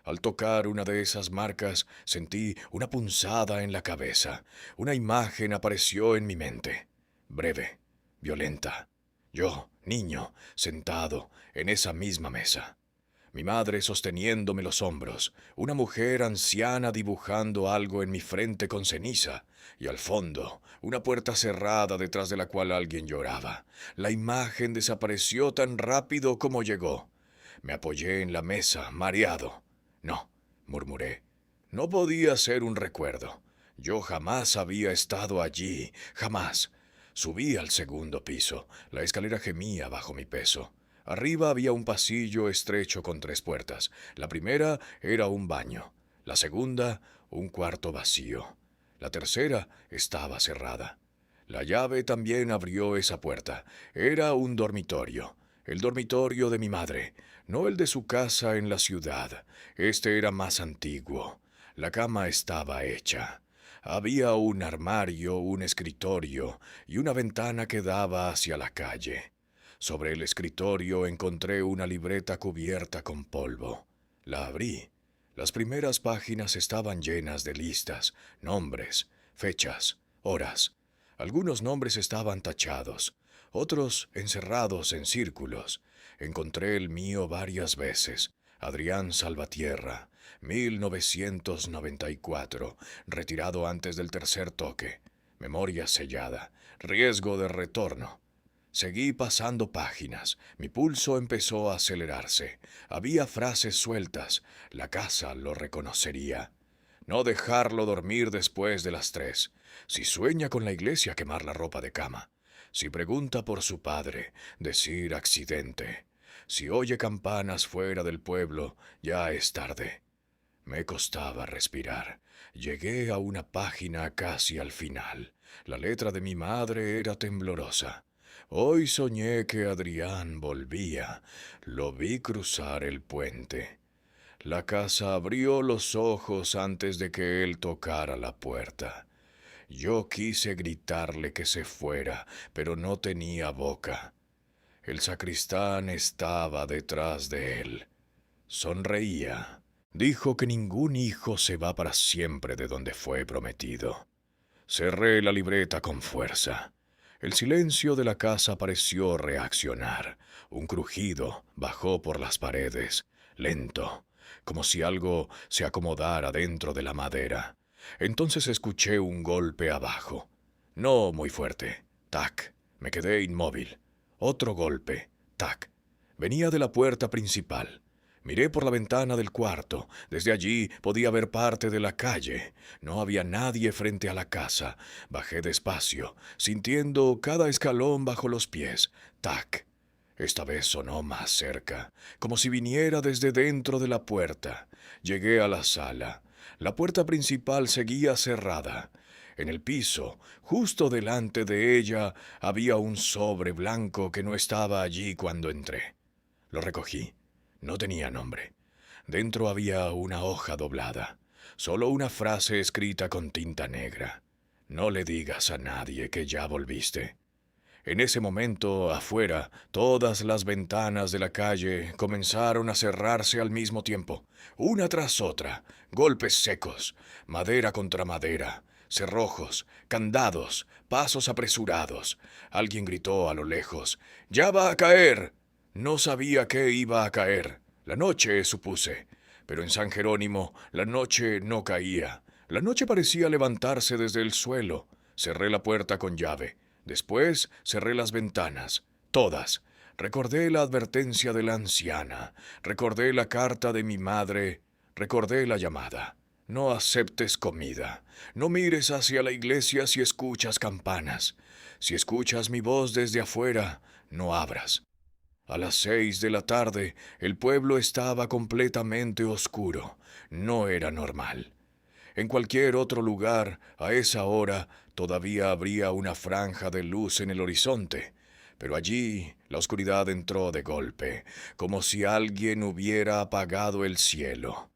Al tocar una de esas marcas sentí una punzada en la cabeza. Una imagen apareció en mi mente. Breve, violenta. Yo, niño, sentado en esa misma mesa. Mi madre sosteniéndome los hombros, una mujer anciana dibujando algo en mi frente con ceniza, y al fondo, una puerta cerrada detrás de la cual alguien lloraba. La imagen desapareció tan rápido como llegó. Me apoyé en la mesa, mareado. No, murmuré. No podía ser un recuerdo. Yo jamás había estado allí, jamás. Subí al segundo piso. La escalera gemía bajo mi peso. Arriba había un pasillo estrecho con 3 puertas. La primera era un baño. La segunda, un cuarto vacío. La tercera estaba cerrada. La llave también abrió esa puerta. Era un dormitorio. El dormitorio de mi madre, no el de su casa en la ciudad. Este era más antiguo. La cama estaba hecha. Había un armario, un escritorio y una ventana que daba hacia la calle. Sobre el escritorio encontré una libreta cubierta con polvo. La abrí. Las primeras páginas estaban llenas de listas, nombres, fechas, horas. Algunos nombres estaban tachados, otros encerrados en círculos. Encontré el mío varias veces. Adrián Salvatierra, 1994, retirado antes del tercer toque. Memoria sellada, riesgo de retorno. Seguí pasando páginas. Mi pulso empezó a acelerarse. Había frases sueltas. La casa lo reconocería. No dejarlo dormir después de las 3. Si sueña con la iglesia, quemar la ropa de cama. Si pregunta por su padre, decir accidente. Si oye campanas fuera del pueblo, ya es tarde. Me costaba respirar. Llegué a una página casi al final. La letra de mi madre era temblorosa. Hoy soñé que Adrián volvía. Lo vi cruzar el puente. La casa abrió los ojos antes de que él tocara la puerta. Yo quise gritarle que se fuera, pero no tenía boca. El sacristán estaba detrás de él. Sonreía. Dijo que ningún hijo se va para siempre de donde fue prometido. Cerré la libreta con fuerza. El silencio de la casa pareció reaccionar. Un crujido bajó por las paredes, lento, como si algo se acomodara dentro de la madera. Entonces escuché un golpe abajo. No muy fuerte. Tac. Me quedé inmóvil. Otro golpe. Tac. Venía de la puerta principal. Miré por la ventana del cuarto. Desde allí podía ver parte de la calle. No había nadie frente a la casa. Bajé despacio, sintiendo cada escalón bajo los pies. ¡Tac! Esta vez sonó más cerca, como si viniera desde dentro de la puerta. Llegué a la sala. La puerta principal seguía cerrada. En el piso, justo delante de ella, había un sobre blanco que no estaba allí cuando entré. Lo recogí. No tenía nombre. Dentro había una hoja doblada. Solo una frase escrita con tinta negra. No le digas a nadie que ya volviste. En ese momento, afuera, todas las ventanas de la calle comenzaron a cerrarse al mismo tiempo, una tras otra, golpes secos, madera contra madera, cerrojos, candados, pasos apresurados. Alguien gritó a lo lejos: ¡Ya va a caer! No sabía qué iba a caer. La noche, supuse. Pero en San Jerónimo la noche no caía. La noche parecía levantarse desde el suelo. Cerré la puerta con llave. Después cerré las ventanas, todas. Recordé la advertencia de la anciana, recordé la carta de mi madre, recordé la llamada. No aceptes comida, no mires hacia la iglesia si escuchas campanas. Si escuchas mi voz desde afuera, no abras. A las 6 de la tarde el pueblo estaba completamente oscuro. No era normal. En cualquier otro lugar, a esa hora, todavía habría una franja de luz en el horizonte, pero allí la oscuridad entró de golpe, como si alguien hubiera apagado el cielo.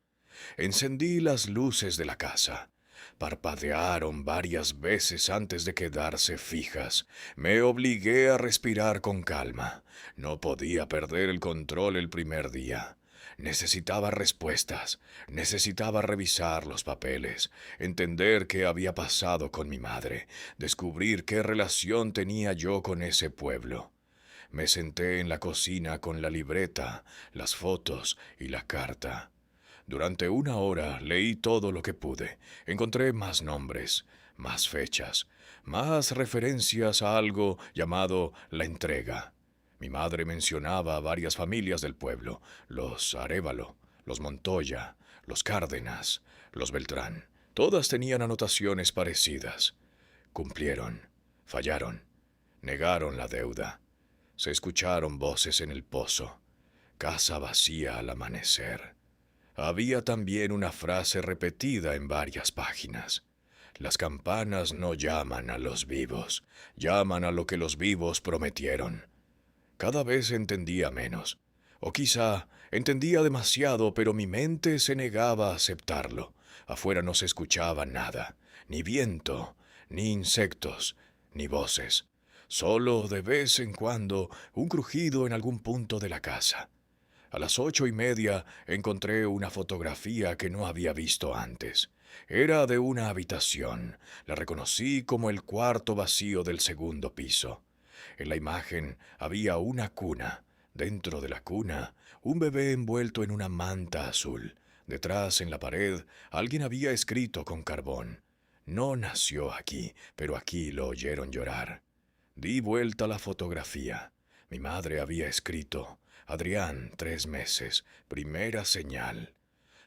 Encendí las luces de la casa. Parpadearon varias veces antes de quedarse fijas. Me obligué a respirar con calma. No podía perder el control el primer día. Necesitaba respuestas, necesitaba revisar los papeles, entender qué había pasado con mi madre, descubrir qué relación tenía yo con ese pueblo. Me senté en la cocina con la libreta, las fotos y la carta. Durante una hora leí todo lo que pude. Encontré más nombres, más fechas, más referencias a algo llamado la entrega. Mi madre mencionaba a varias familias del pueblo: los Arévalo, los Montoya, los Cárdenas, los Beltrán. Todas tenían anotaciones parecidas. Cumplieron, fallaron, negaron la deuda. Se escucharon voces en el pozo. Casa vacía al amanecer. Había también una frase repetida en varias páginas: las campanas no llaman a los vivos, llaman a lo que los vivos prometieron. Cada vez entendía menos. O quizá entendía demasiado, pero mi mente se negaba a aceptarlo. Afuera no se escuchaba nada, ni viento, ni insectos, ni voces. Solo de vez en cuando un crujido en algún punto de la casa. A las 8:30 encontré una fotografía que no había visto antes. Era de una habitación. La reconocí como el cuarto vacío del segundo piso. En la imagen había una cuna. Dentro de la cuna, un bebé envuelto en una manta azul. Detrás, en la pared, alguien había escrito con carbón: no nació aquí, pero aquí lo oyeron llorar. Di vuelta la fotografía. Mi madre había escrito: Adrián, 3 meses, primera señal.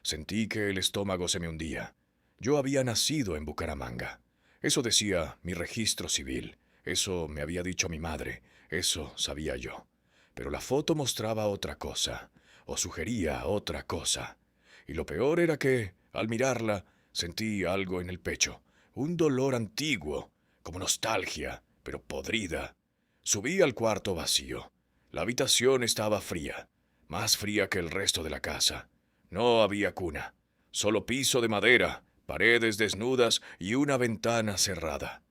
Sentí que el estómago se me hundía. Yo había nacido en Bucaramanga. Eso decía mi registro civil. Eso me había dicho mi madre. Eso sabía yo. Pero la foto mostraba otra cosa, o sugería otra cosa. Y lo peor era que, al mirarla, sentí algo en el pecho. Un dolor antiguo, como nostalgia, pero podrida. Subí al cuarto vacío. La habitación estaba fría, más fría que el resto de la casa. No había cuna, solo piso de madera, paredes desnudas y una ventana cerrada.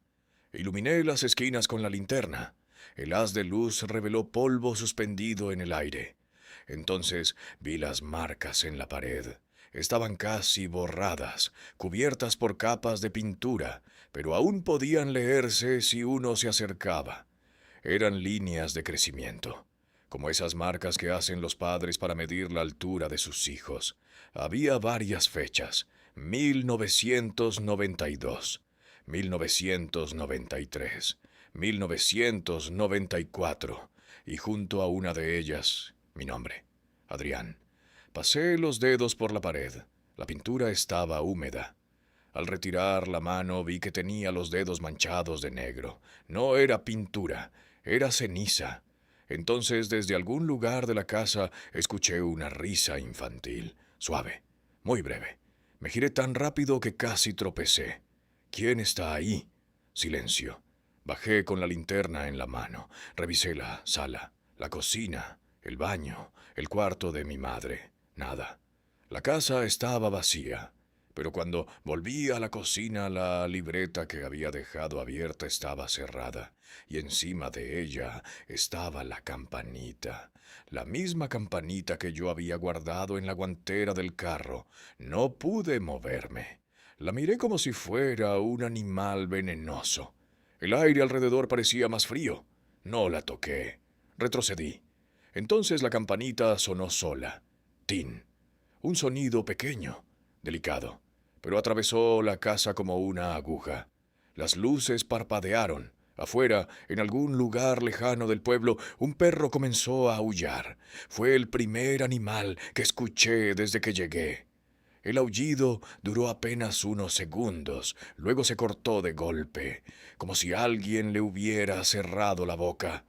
Iluminé las esquinas con la linterna. El haz de luz reveló polvo suspendido en el aire. Entonces vi las marcas en la pared. Estaban casi borradas, cubiertas por capas de pintura, pero aún podían leerse si uno se acercaba. Eran líneas de crecimiento, como esas marcas que hacen los padres para medir la altura de sus hijos. Había varias fechas: 1992, 1993, 1994, y junto a una de ellas, mi nombre, Adrián. Pasé los dedos por la pared. La pintura estaba húmeda. Al retirar la mano vi que tenía los dedos manchados de negro. No era pintura, era ceniza. Entonces, desde algún lugar de la casa, escuché una risa infantil, suave, muy breve. Me giré tan rápido que casi tropecé. ¿Quién está ahí? Silencio. Bajé con la linterna en la mano. Revisé la sala, la cocina, el baño, el cuarto de mi madre. Nada. La casa estaba vacía. Pero cuando volví a la cocina, la libreta que había dejado abierta estaba cerrada, y encima de ella estaba la campanita, la misma campanita que yo había guardado en la guantera del carro. No pude moverme. La miré como si fuera un animal venenoso. El aire alrededor parecía más frío. No la toqué. Retrocedí. Entonces la campanita sonó sola. Tin. Un sonido pequeño, delicado, pero atravesó la casa como una aguja. Las luces parpadearon. Afuera, en algún lugar lejano del pueblo, un perro comenzó a aullar. Fue el primer animal que escuché desde que llegué. El aullido duró apenas unos segundos, luego se cortó de golpe, como si alguien le hubiera cerrado la boca.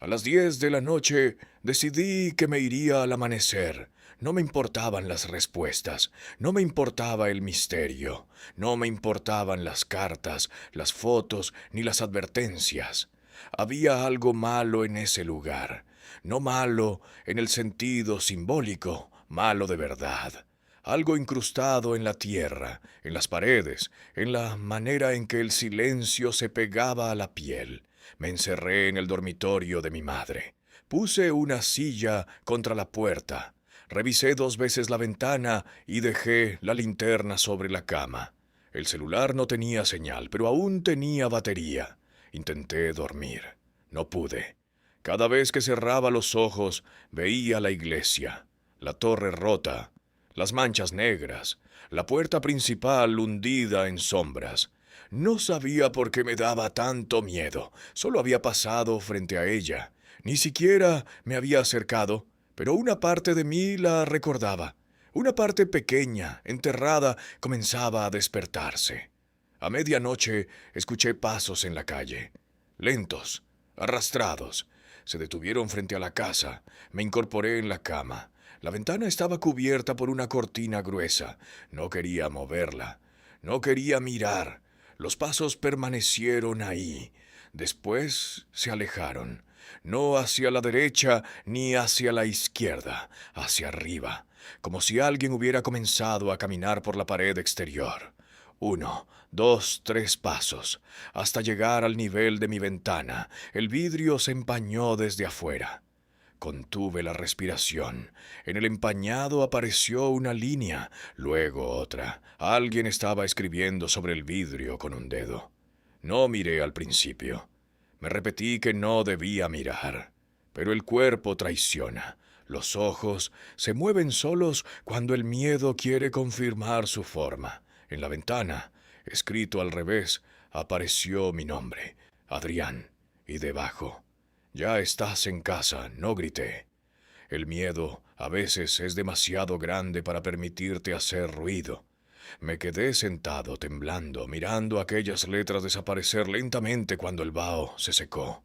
A las 10 de la noche decidí que me iría al amanecer. No me importaban las respuestas, no me importaba el misterio, no me importaban las cartas, las fotos ni las advertencias. Había algo malo en ese lugar, no malo en el sentido simbólico, malo de verdad. Algo incrustado en la tierra, en las paredes, en la manera en que el silencio se pegaba a la piel. Me encerré en el dormitorio de mi madre. Puse una silla contra la puerta. Revisé 2 veces la ventana y dejé la linterna sobre la cama. El celular no tenía señal, pero aún tenía batería. Intenté dormir. No pude. Cada vez que cerraba los ojos veía la iglesia, la torre rota, las manchas negras, la puerta principal hundida en sombras. No sabía por qué me daba tanto miedo. Solo había pasado frente a ella. Ni siquiera me había acercado, pero una parte de mí la recordaba. Una parte pequeña, enterrada, comenzaba a despertarse. A medianoche escuché pasos en la calle. Lentos, arrastrados. Se detuvieron frente a la casa. Me incorporé en la cama. La ventana estaba cubierta por una cortina gruesa. No quería moverla. No quería mirar. Los pasos permanecieron ahí. Después se alejaron. No hacia la derecha ni hacia la izquierda, hacia arriba, como si alguien hubiera comenzado a caminar por la pared exterior. 1, 2, 3 pasos, hasta llegar al nivel de mi ventana. El vidrio se empañó desde afuera. Contuve la respiración. En el empañado apareció una línea, luego otra. Alguien estaba escribiendo sobre el vidrio con un dedo. No miré al principio. Me repetí que no debía mirar. Pero el cuerpo traiciona. Los ojos se mueven solos cuando el miedo quiere confirmar su forma. En la ventana, escrito al revés, apareció mi nombre, Adrián, y debajo: «Ya estás en casa», no grité. El miedo a veces es demasiado grande para permitirte hacer ruido. Me quedé sentado, temblando, mirando aquellas letras desaparecer lentamente cuando el vaho se secó.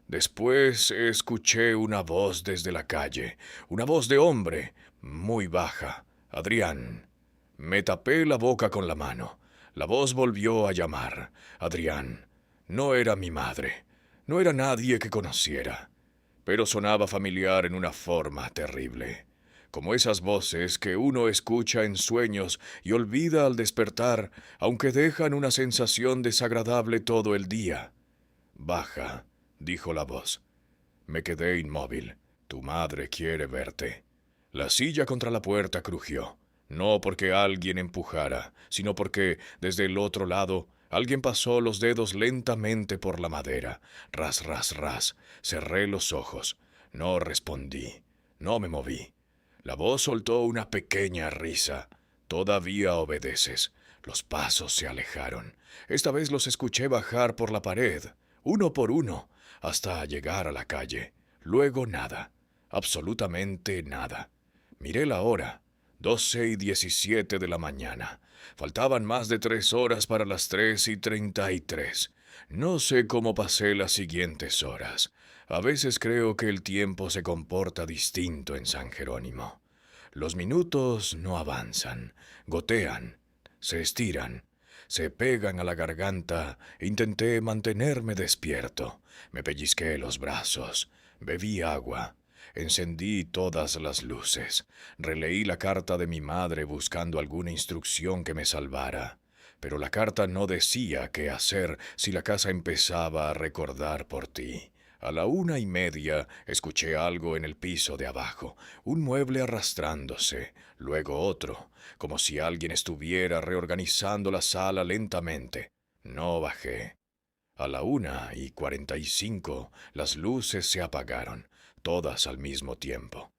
Después escuché una voz desde la calle, una voz de hombre, muy baja. «Adrián». Me tapé la boca con la mano. La voz volvió a llamar. Adrián. No era mi madre. No era nadie que conociera. Pero sonaba familiar en una forma terrible. Como esas voces que uno escucha en sueños y olvida al despertar, aunque dejan una sensación desagradable todo el día. «Baja», dijo la voz. Me quedé inmóvil. «Tu madre quiere verte». La silla contra la puerta crujió. No porque alguien empujara, sino porque, desde el otro lado, alguien pasó los dedos lentamente por la madera. Ras, ras, ras. Cerré los ojos. No respondí. No me moví. La voz soltó una pequeña risa. «Todavía obedeces». Los pasos se alejaron. Esta vez los escuché bajar por la pared, uno por uno, hasta llegar a la calle. Luego nada. Absolutamente nada. Miré la hora. 12:17 de la mañana. Faltaban más de 3 horas para las 3:33. No sé cómo pasé las siguientes horas. A veces creo que el tiempo se comporta distinto en San Jerónimo. Los minutos no avanzan, gotean, se estiran, se pegan a la garganta. Intenté mantenerme despierto. Me pellizqué los brazos. Bebí agua. Encendí todas las luces. Releí la carta de mi madre buscando alguna instrucción que me salvara. Pero la carta no decía qué hacer si la casa empezaba a recordar por ti. A la 1:30 escuché algo en el piso de abajo, un mueble arrastrándose, luego otro, como si alguien estuviera reorganizando la sala lentamente. No bajé. A la 1:45 las luces se apagaron, todas al mismo tiempo.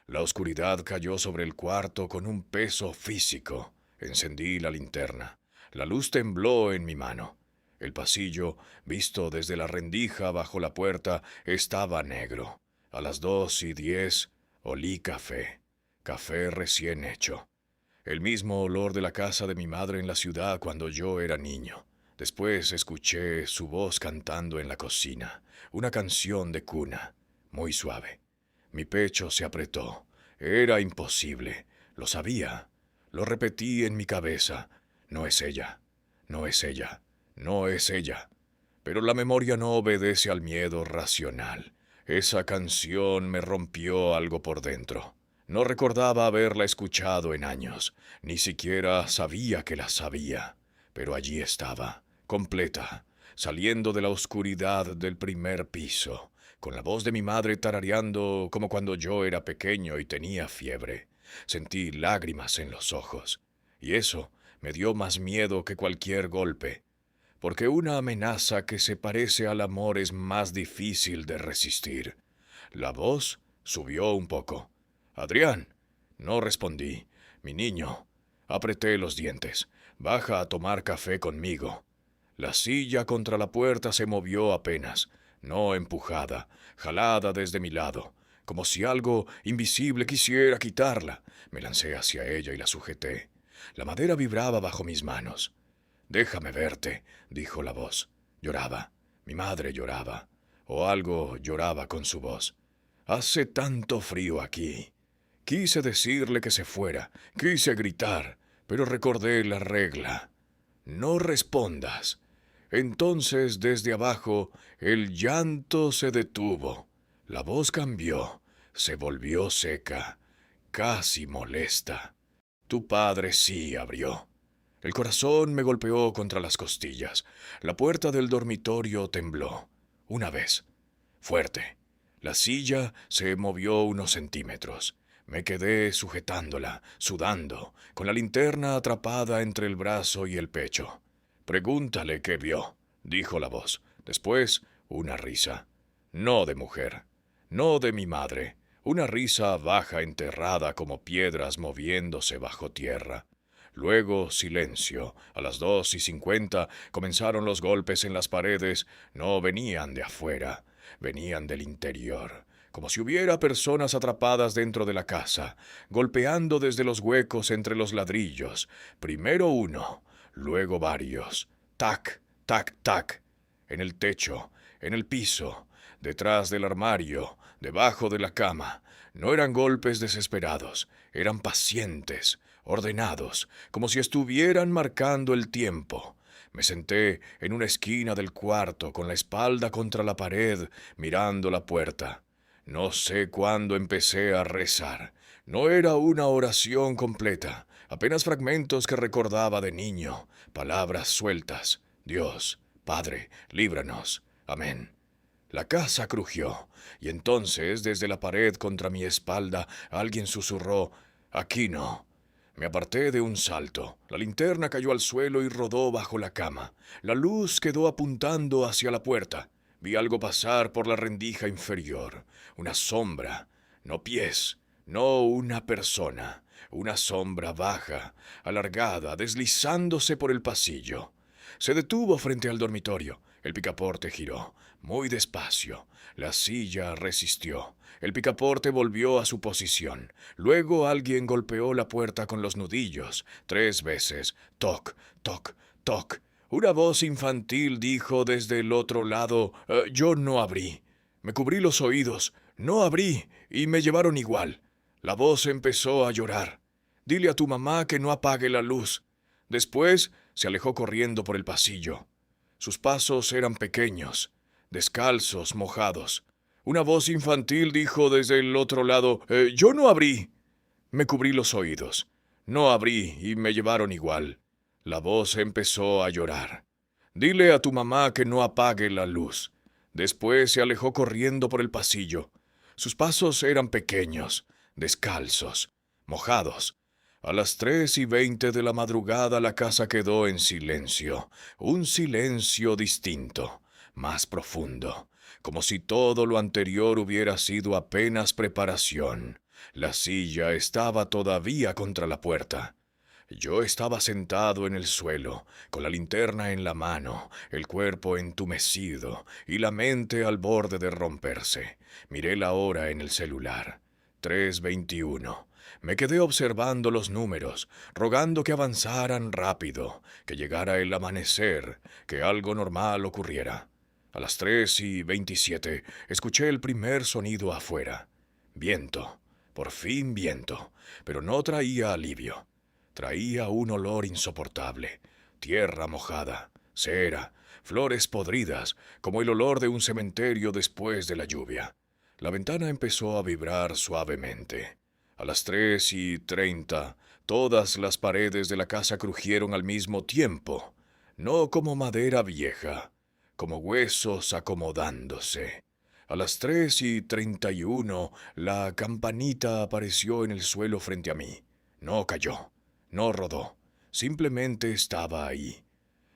La oscuridad cayó sobre el cuarto con un peso físico. Encendí la linterna. La luz tembló en mi mano. El pasillo, visto desde la rendija bajo la puerta, estaba negro. A las 2:10 olí café. Café recién hecho. El mismo olor de la casa de mi madre en la ciudad cuando yo era niño. Después escuché su voz cantando en la cocina, una canción de cuna, muy suave. Mi pecho se apretó. Era imposible. Lo sabía. Lo repetí en mi cabeza. No es ella. No es ella. No es ella. Pero la memoria no obedece al miedo racional. Esa canción me rompió algo por dentro. No recordaba haberla escuchado en años. Ni siquiera sabía que la sabía. Pero allí estaba, completa, saliendo de la oscuridad del primer piso, con la voz de mi madre tarareando como cuando yo era pequeño y tenía fiebre. Sentí lágrimas en los ojos, y eso me dio más miedo que cualquier golpe, porque una amenaza que se parece al amor es más difícil de resistir. La voz subió un poco. «Adrián». No respondí. «Mi niño». Apreté los dientes. «Baja a tomar café conmigo». La silla contra la puerta se movió apenas, no empujada, jalada desde mi lado, como si algo invisible quisiera quitarla. Me lancé hacia ella y la sujeté. La madera vibraba bajo mis manos. «Déjame verte», dijo la voz. Lloraba. Mi madre lloraba. O algo lloraba con su voz. «Hace tanto frío aquí». Quise decirle que se fuera, quise gritar, pero recordé la regla. «No respondas». Entonces, desde abajo, el llanto se detuvo. La voz cambió, se volvió seca, casi molesta. «Tu padre sí abrió». El corazón me golpeó contra las costillas. La puerta del dormitorio tembló. Una vez. Fuerte. La silla se movió unos centímetros. Me quedé sujetándola, sudando, con la linterna atrapada entre el brazo y el pecho. «Pregúntale qué vio», dijo la voz. Después, una risa. No de mujer. No de mi madre. Una risa baja enterrada como piedras moviéndose bajo tierra. Luego silencio. A las 2:50 comenzaron los golpes en las paredes. No venían de afuera, venían del interior, como si hubiera personas atrapadas dentro de la casa, golpeando desde los huecos entre los ladrillos. Primero uno, luego varios. Tac, tac, tac. En el techo, en el piso, detrás del armario, debajo de la cama. No eran golpes desesperados, eran pacientes, ordenados, como si estuvieran marcando el tiempo. Me senté en una esquina del cuarto, con la espalda contra la pared, mirando la puerta. No sé cuándo empecé a rezar. No era una oración completa, apenas fragmentos que recordaba de niño, palabras sueltas. «Dios, Padre, líbranos. Amén». La casa crujió, y entonces, desde la pared contra mi espalda, alguien susurró: «Aquí no». Me aparté de un salto. La linterna cayó al suelo y rodó bajo la cama. La luz quedó apuntando hacia la puerta. Vi algo pasar por la rendija inferior. Una sombra. No pies. No una persona. Una sombra baja, alargada, deslizándose por el pasillo. Se detuvo frente al dormitorio. El picaporte giró, muy despacio. La silla resistió. El picaporte volvió a su posición. Luego alguien golpeó la puerta con los nudillos. 3 veces. Toc, toc, toc. Una voz infantil dijo desde el otro lado: «Yo no abrí». Me cubrí los oídos. No abrí, y me llevaron igual. La voz empezó a llorar. «Dile a tu mamá que no apague la luz». Después se alejó corriendo por el pasillo. Sus pasos eran pequeños, descalzos, mojados. Una voz infantil dijo desde el otro lado, yo no abrí. Me cubrí los oídos. No abrí y me llevaron igual. La voz empezó a llorar. Dile a tu mamá que no apague la luz. Después se alejó corriendo por el pasillo. Sus pasos eran pequeños, descalzos, mojados. A las 3:20 de la madrugada la casa quedó en silencio, un silencio distinto, más profundo, como si todo lo anterior hubiera sido apenas preparación. La silla estaba todavía contra la puerta. Yo estaba sentado en el suelo, con la linterna en la mano, el cuerpo entumecido y la mente al borde de romperse. Miré la hora en el celular. 3:21. Me quedé observando los números, rogando que avanzaran rápido, que llegara el amanecer, que algo normal ocurriera. A las 3:27 escuché el primer sonido afuera. Viento, por fin viento, pero no traía alivio. Traía un olor insoportable, tierra mojada, cera, flores podridas, como el olor de un cementerio después de la lluvia. La ventana empezó a vibrar suavemente. A las 3:30, todas las paredes de la casa crujieron al mismo tiempo, no como madera vieja, como huesos acomodándose. A las 3:31, la campanita apareció en el suelo frente a mí. No cayó. No rodó, simplemente estaba ahí.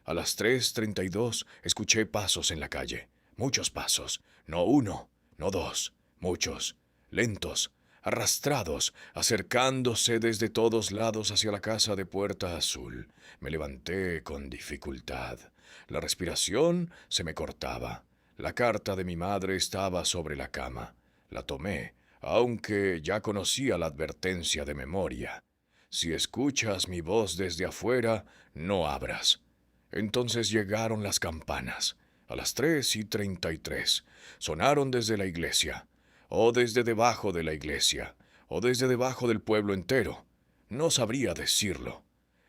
A las 3:32 escuché pasos en la calle, muchos pasos, no uno, no dos, muchos, lentos, arrastrados, acercándose desde todos lados hacia la casa de Puerta Azul. Me levanté con dificultad. La respiración se me cortaba. La carta de mi madre estaba sobre la cama. La tomé, aunque ya conocía la advertencia de memoria. Si escuchas mi voz desde afuera, no abras. Entonces llegaron las campanas. A las 3:33. Sonaron desde la iglesia, o desde debajo de la iglesia, o desde debajo del pueblo entero. No sabría decirlo.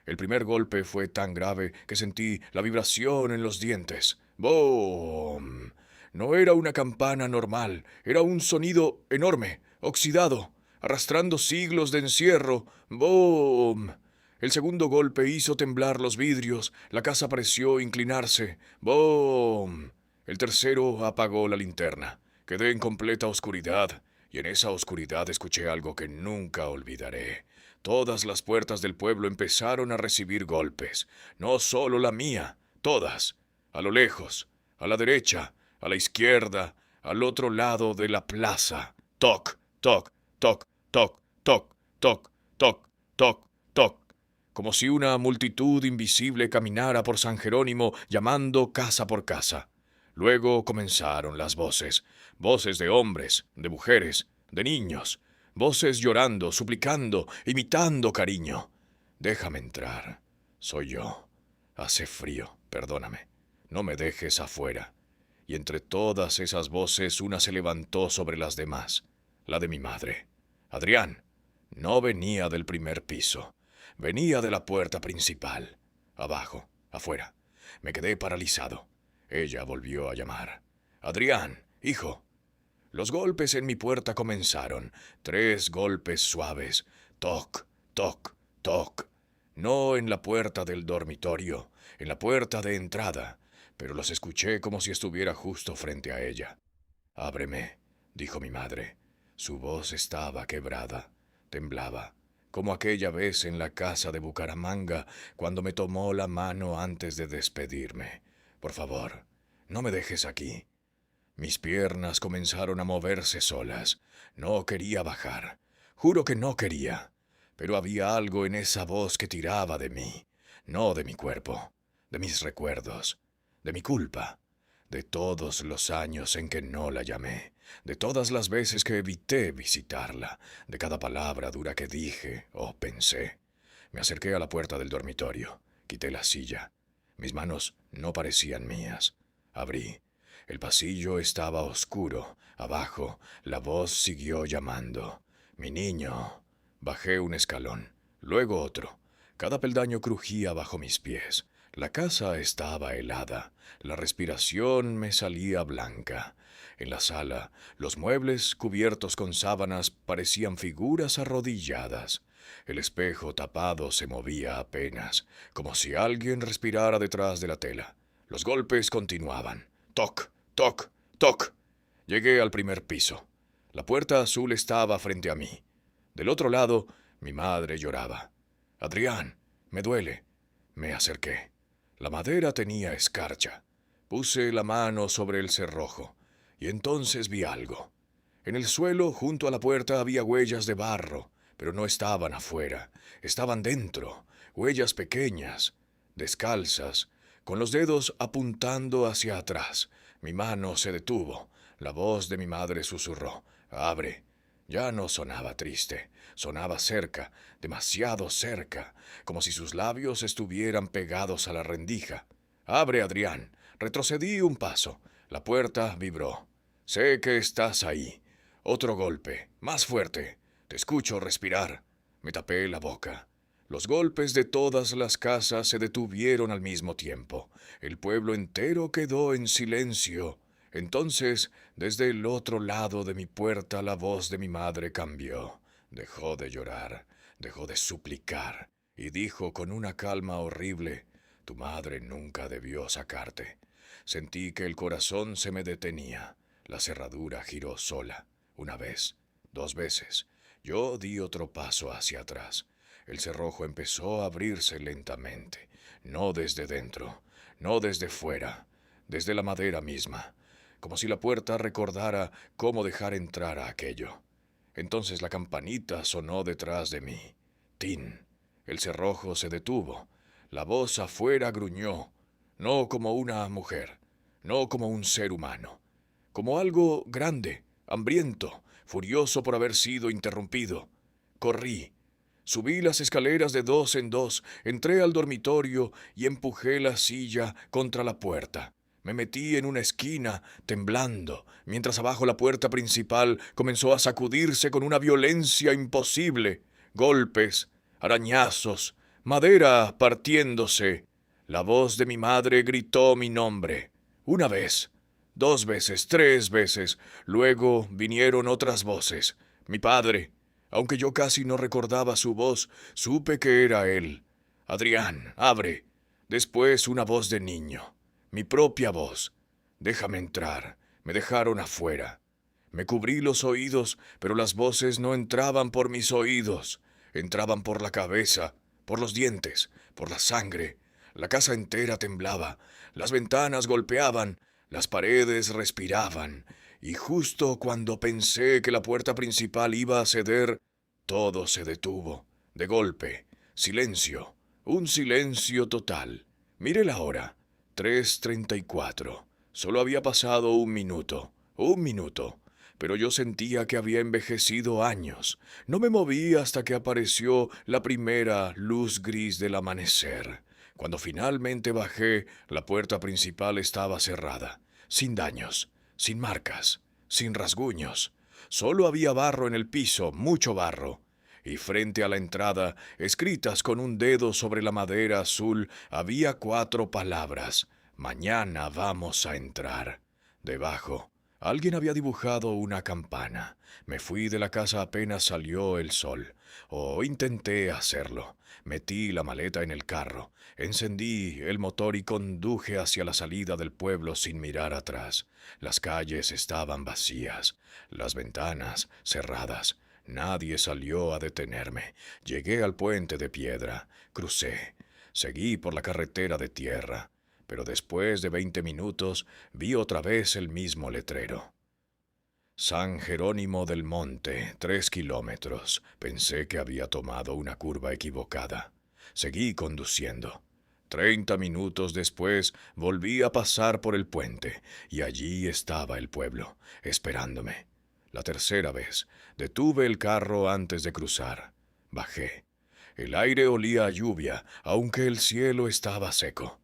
El primer golpe fue tan grave que sentí la vibración en los dientes. ¡Boom! No era una campana normal, era un sonido enorme, oxidado, arrastrando siglos de encierro. ¡Boom! El segundo golpe hizo temblar los vidrios, la casa pareció inclinarse. ¡Boom! El tercero apagó la linterna. Quedé en completa oscuridad, y en esa oscuridad escuché algo que nunca olvidaré. Todas las puertas del pueblo empezaron a recibir golpes, no solo la mía, todas, a lo lejos, a la derecha, a la izquierda, al otro lado de la plaza. Toc, toc, toc, toc, toc, toc, toc, toc, toc, como si una multitud invisible caminara por San Jerónimo llamando casa por casa. Luego comenzaron las voces, voces de hombres, de mujeres, de niños, voces llorando, suplicando, imitando cariño. Déjame entrar. Soy yo. Hace frío, perdóname. No me dejes afuera. Y entre todas esas voces una se levantó sobre las demás, la de mi madre. Adrián. No venía del primer piso. Venía de la puerta principal. Abajo, afuera. Me quedé paralizado. Ella volvió a llamar. Adrián, hijo. Los golpes en mi puerta comenzaron. 3 golpes suaves. Toc, toc, toc. No en la puerta del dormitorio, en la puerta de entrada, pero los escuché como si estuviera justo frente a ella. Ábreme, dijo mi madre. Su voz estaba quebrada, temblaba, como aquella vez en la casa de Bucaramanga, cuando me tomó la mano antes de despedirme. Por favor, no me dejes aquí. Mis piernas comenzaron a moverse solas. No quería bajar. Juro que no quería. Pero había algo en esa voz que tiraba de mí, no de mi cuerpo, de mis recuerdos, de mi culpa, de todos los años en que no la llamé, de todas las veces que evité visitarla, de cada palabra dura que dije o pensé. Me acerqué a la puerta del dormitorio, quité la silla. Mis manos no parecían mías. Abrí. El pasillo estaba oscuro. Abajo, la voz siguió llamando. Mi niño. Bajé un escalón, luego otro. Cada peldaño crujía bajo mis pies. La casa estaba helada, la respiración me salía blanca. En la sala, los muebles cubiertos con sábanas parecían figuras arrodilladas. El espejo tapado se movía apenas, como si alguien respirara detrás de la tela. Los golpes continuaban. Toc, toc, toc. Llegué al primer piso. La puerta azul estaba frente a mí. Del otro lado, mi madre lloraba. Adrián, me duele. Me acerqué. La madera tenía escarcha. Puse la mano sobre el cerrojo, y entonces vi algo. En el suelo, junto a la puerta, había huellas de barro, pero no estaban afuera, estaban dentro, huellas pequeñas, descalzas, con los dedos apuntando hacia atrás. Mi mano se detuvo. La voz de mi madre susurró: «Abre». Ya no sonaba triste, sonaba cerca, demasiado cerca, como si sus labios estuvieran pegados a la rendija. «Abre, Adrián». Retrocedí un paso. La puerta vibró. «Sé que estás ahí». Otro golpe, más fuerte. «Te escucho respirar». Me tapé la boca. Los golpes de todas las casas se detuvieron al mismo tiempo. El pueblo entero quedó en silencio. Entonces, desde el otro lado de mi puerta, la voz de mi madre cambió. Dejó de llorar, dejó de suplicar, y dijo con una calma horrible: «Tu madre nunca debió sacarte». Sentí que el corazón se me detenía. La cerradura giró sola. Una vez, dos veces. Yo di otro paso hacia atrás. El cerrojo empezó a abrirse lentamente, no desde dentro, no desde fuera, desde la madera misma, como si la puerta recordara cómo dejar entrar a aquello. Entonces la campanita sonó detrás de mí. Tin. El cerrojo se detuvo. La voz afuera gruñó, no como una mujer, no como un ser humano, como algo grande, hambriento, furioso por haber sido interrumpido. Corrí. Subí las escaleras de dos en dos, entré al dormitorio y empujé la silla contra la puerta. Me metí en una esquina, temblando, mientras abajo la puerta principal comenzó a sacudirse con una violencia imposible. Golpes, arañazos, madera partiéndose. La voz de mi madre gritó mi nombre. Una vez, dos veces, tres veces. Luego vinieron otras voces. Mi padre. Aunque yo casi no recordaba su voz, supe que era él. «Adrián, abre». Después una voz de niño. Mi propia voz. «Déjame entrar». Me dejaron afuera. Me cubrí los oídos, pero las voces no entraban por mis oídos. Entraban por la cabeza, por los dientes, por la sangre. La casa entera temblaba. Las ventanas golpeaban. Las paredes respiraban. Y justo cuando pensé que la puerta principal iba a ceder, todo se detuvo. De golpe. Silencio. Un silencio total. Miré la hora. 3:34. Solo había pasado un minuto. Un minuto. Pero yo sentía que había envejecido años. No me moví hasta que apareció la primera luz gris del amanecer. Cuando finalmente bajé, la puerta principal estaba cerrada. Sin daños, sin marcas, sin rasguños. Solo había barro en el piso, mucho barro. Y frente a la entrada, escritas con un dedo sobre la madera azul, había 4 palabras: «Mañana vamos a entrar». Debajo, alguien había dibujado una campana. Me fui de la casa apenas salió el sol. O intenté hacerlo. Metí la maleta en el carro, encendí el motor y conduje hacia la salida del pueblo sin mirar atrás. Las calles estaban vacías, las ventanas cerradas. Nadie salió a detenerme. Llegué al puente de piedra, crucé, seguí por la carretera de tierra, pero después de 20 minutos vi otra vez el mismo letrero. San Jerónimo del Monte, 3 kilómetros. Pensé que había tomado una curva equivocada. Seguí conduciendo. 30 minutos después volví a pasar por el puente, y allí estaba el pueblo, esperándome. La tercera vez, detuve el carro antes de cruzar. Bajé. El aire olía a lluvia, aunque el cielo estaba seco.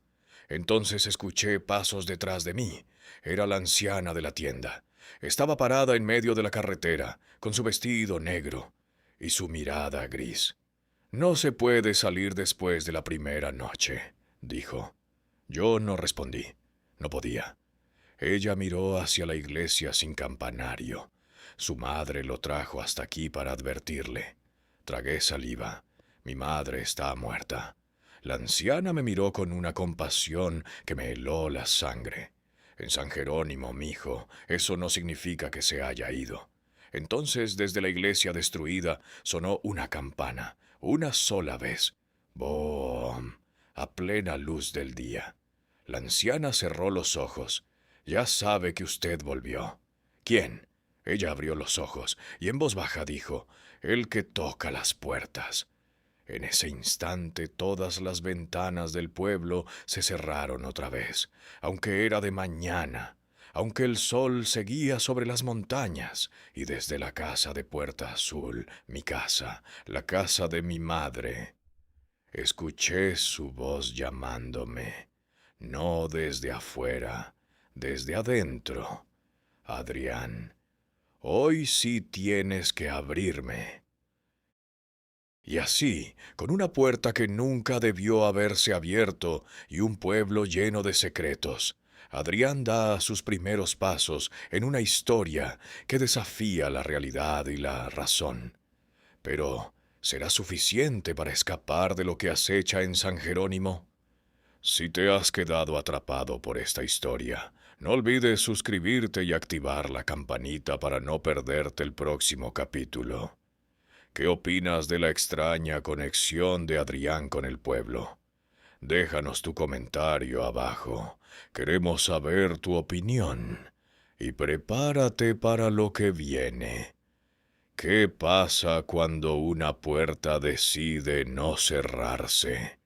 Entonces escuché pasos detrás de mí. Era la anciana de la tienda. Estaba parada en medio de la carretera, con su vestido negro y su mirada gris. «No se puede salir después de la primera noche», dijo. Yo no respondí. No podía. Ella miró hacia la iglesia sin campanario. Su madre lo trajo hasta aquí para advertirle. Tragué saliva. Mi madre está muerta. La anciana me miró con una compasión que me heló la sangre. En San Jerónimo, mijo, eso no significa que se haya ido. Entonces, desde la iglesia destruida, sonó una campana, una sola vez. ¡Bom! A plena luz del día. La anciana cerró los ojos. Ya sabe que usted volvió. ¿Quién? Ella abrió los ojos y en voz baja dijo, el que toca las puertas. En ese instante todas las ventanas del pueblo se cerraron otra vez, aunque era de mañana, aunque el sol seguía sobre las montañas, y desde la casa de Puerta Azul, mi casa, la casa de mi madre, escuché su voz llamándome, no desde afuera, desde adentro. Adrián, hoy sí tienes que abrirme. Y así, con una puerta que nunca debió haberse abierto y un pueblo lleno de secretos, Adrián da sus primeros pasos en una historia que desafía la realidad y la razón. Pero, ¿será suficiente para escapar de lo que acecha en San Jerónimo? Si te has quedado atrapado por esta historia, no olvides suscribirte y activar la campanita para no perderte el próximo capítulo. ¿Qué opinas de la extraña conexión de Adrián con el pueblo? Déjanos tu comentario abajo. Queremos saber tu opinión. Y prepárate para lo que viene. ¿Qué pasa cuando una puerta decide no cerrarse?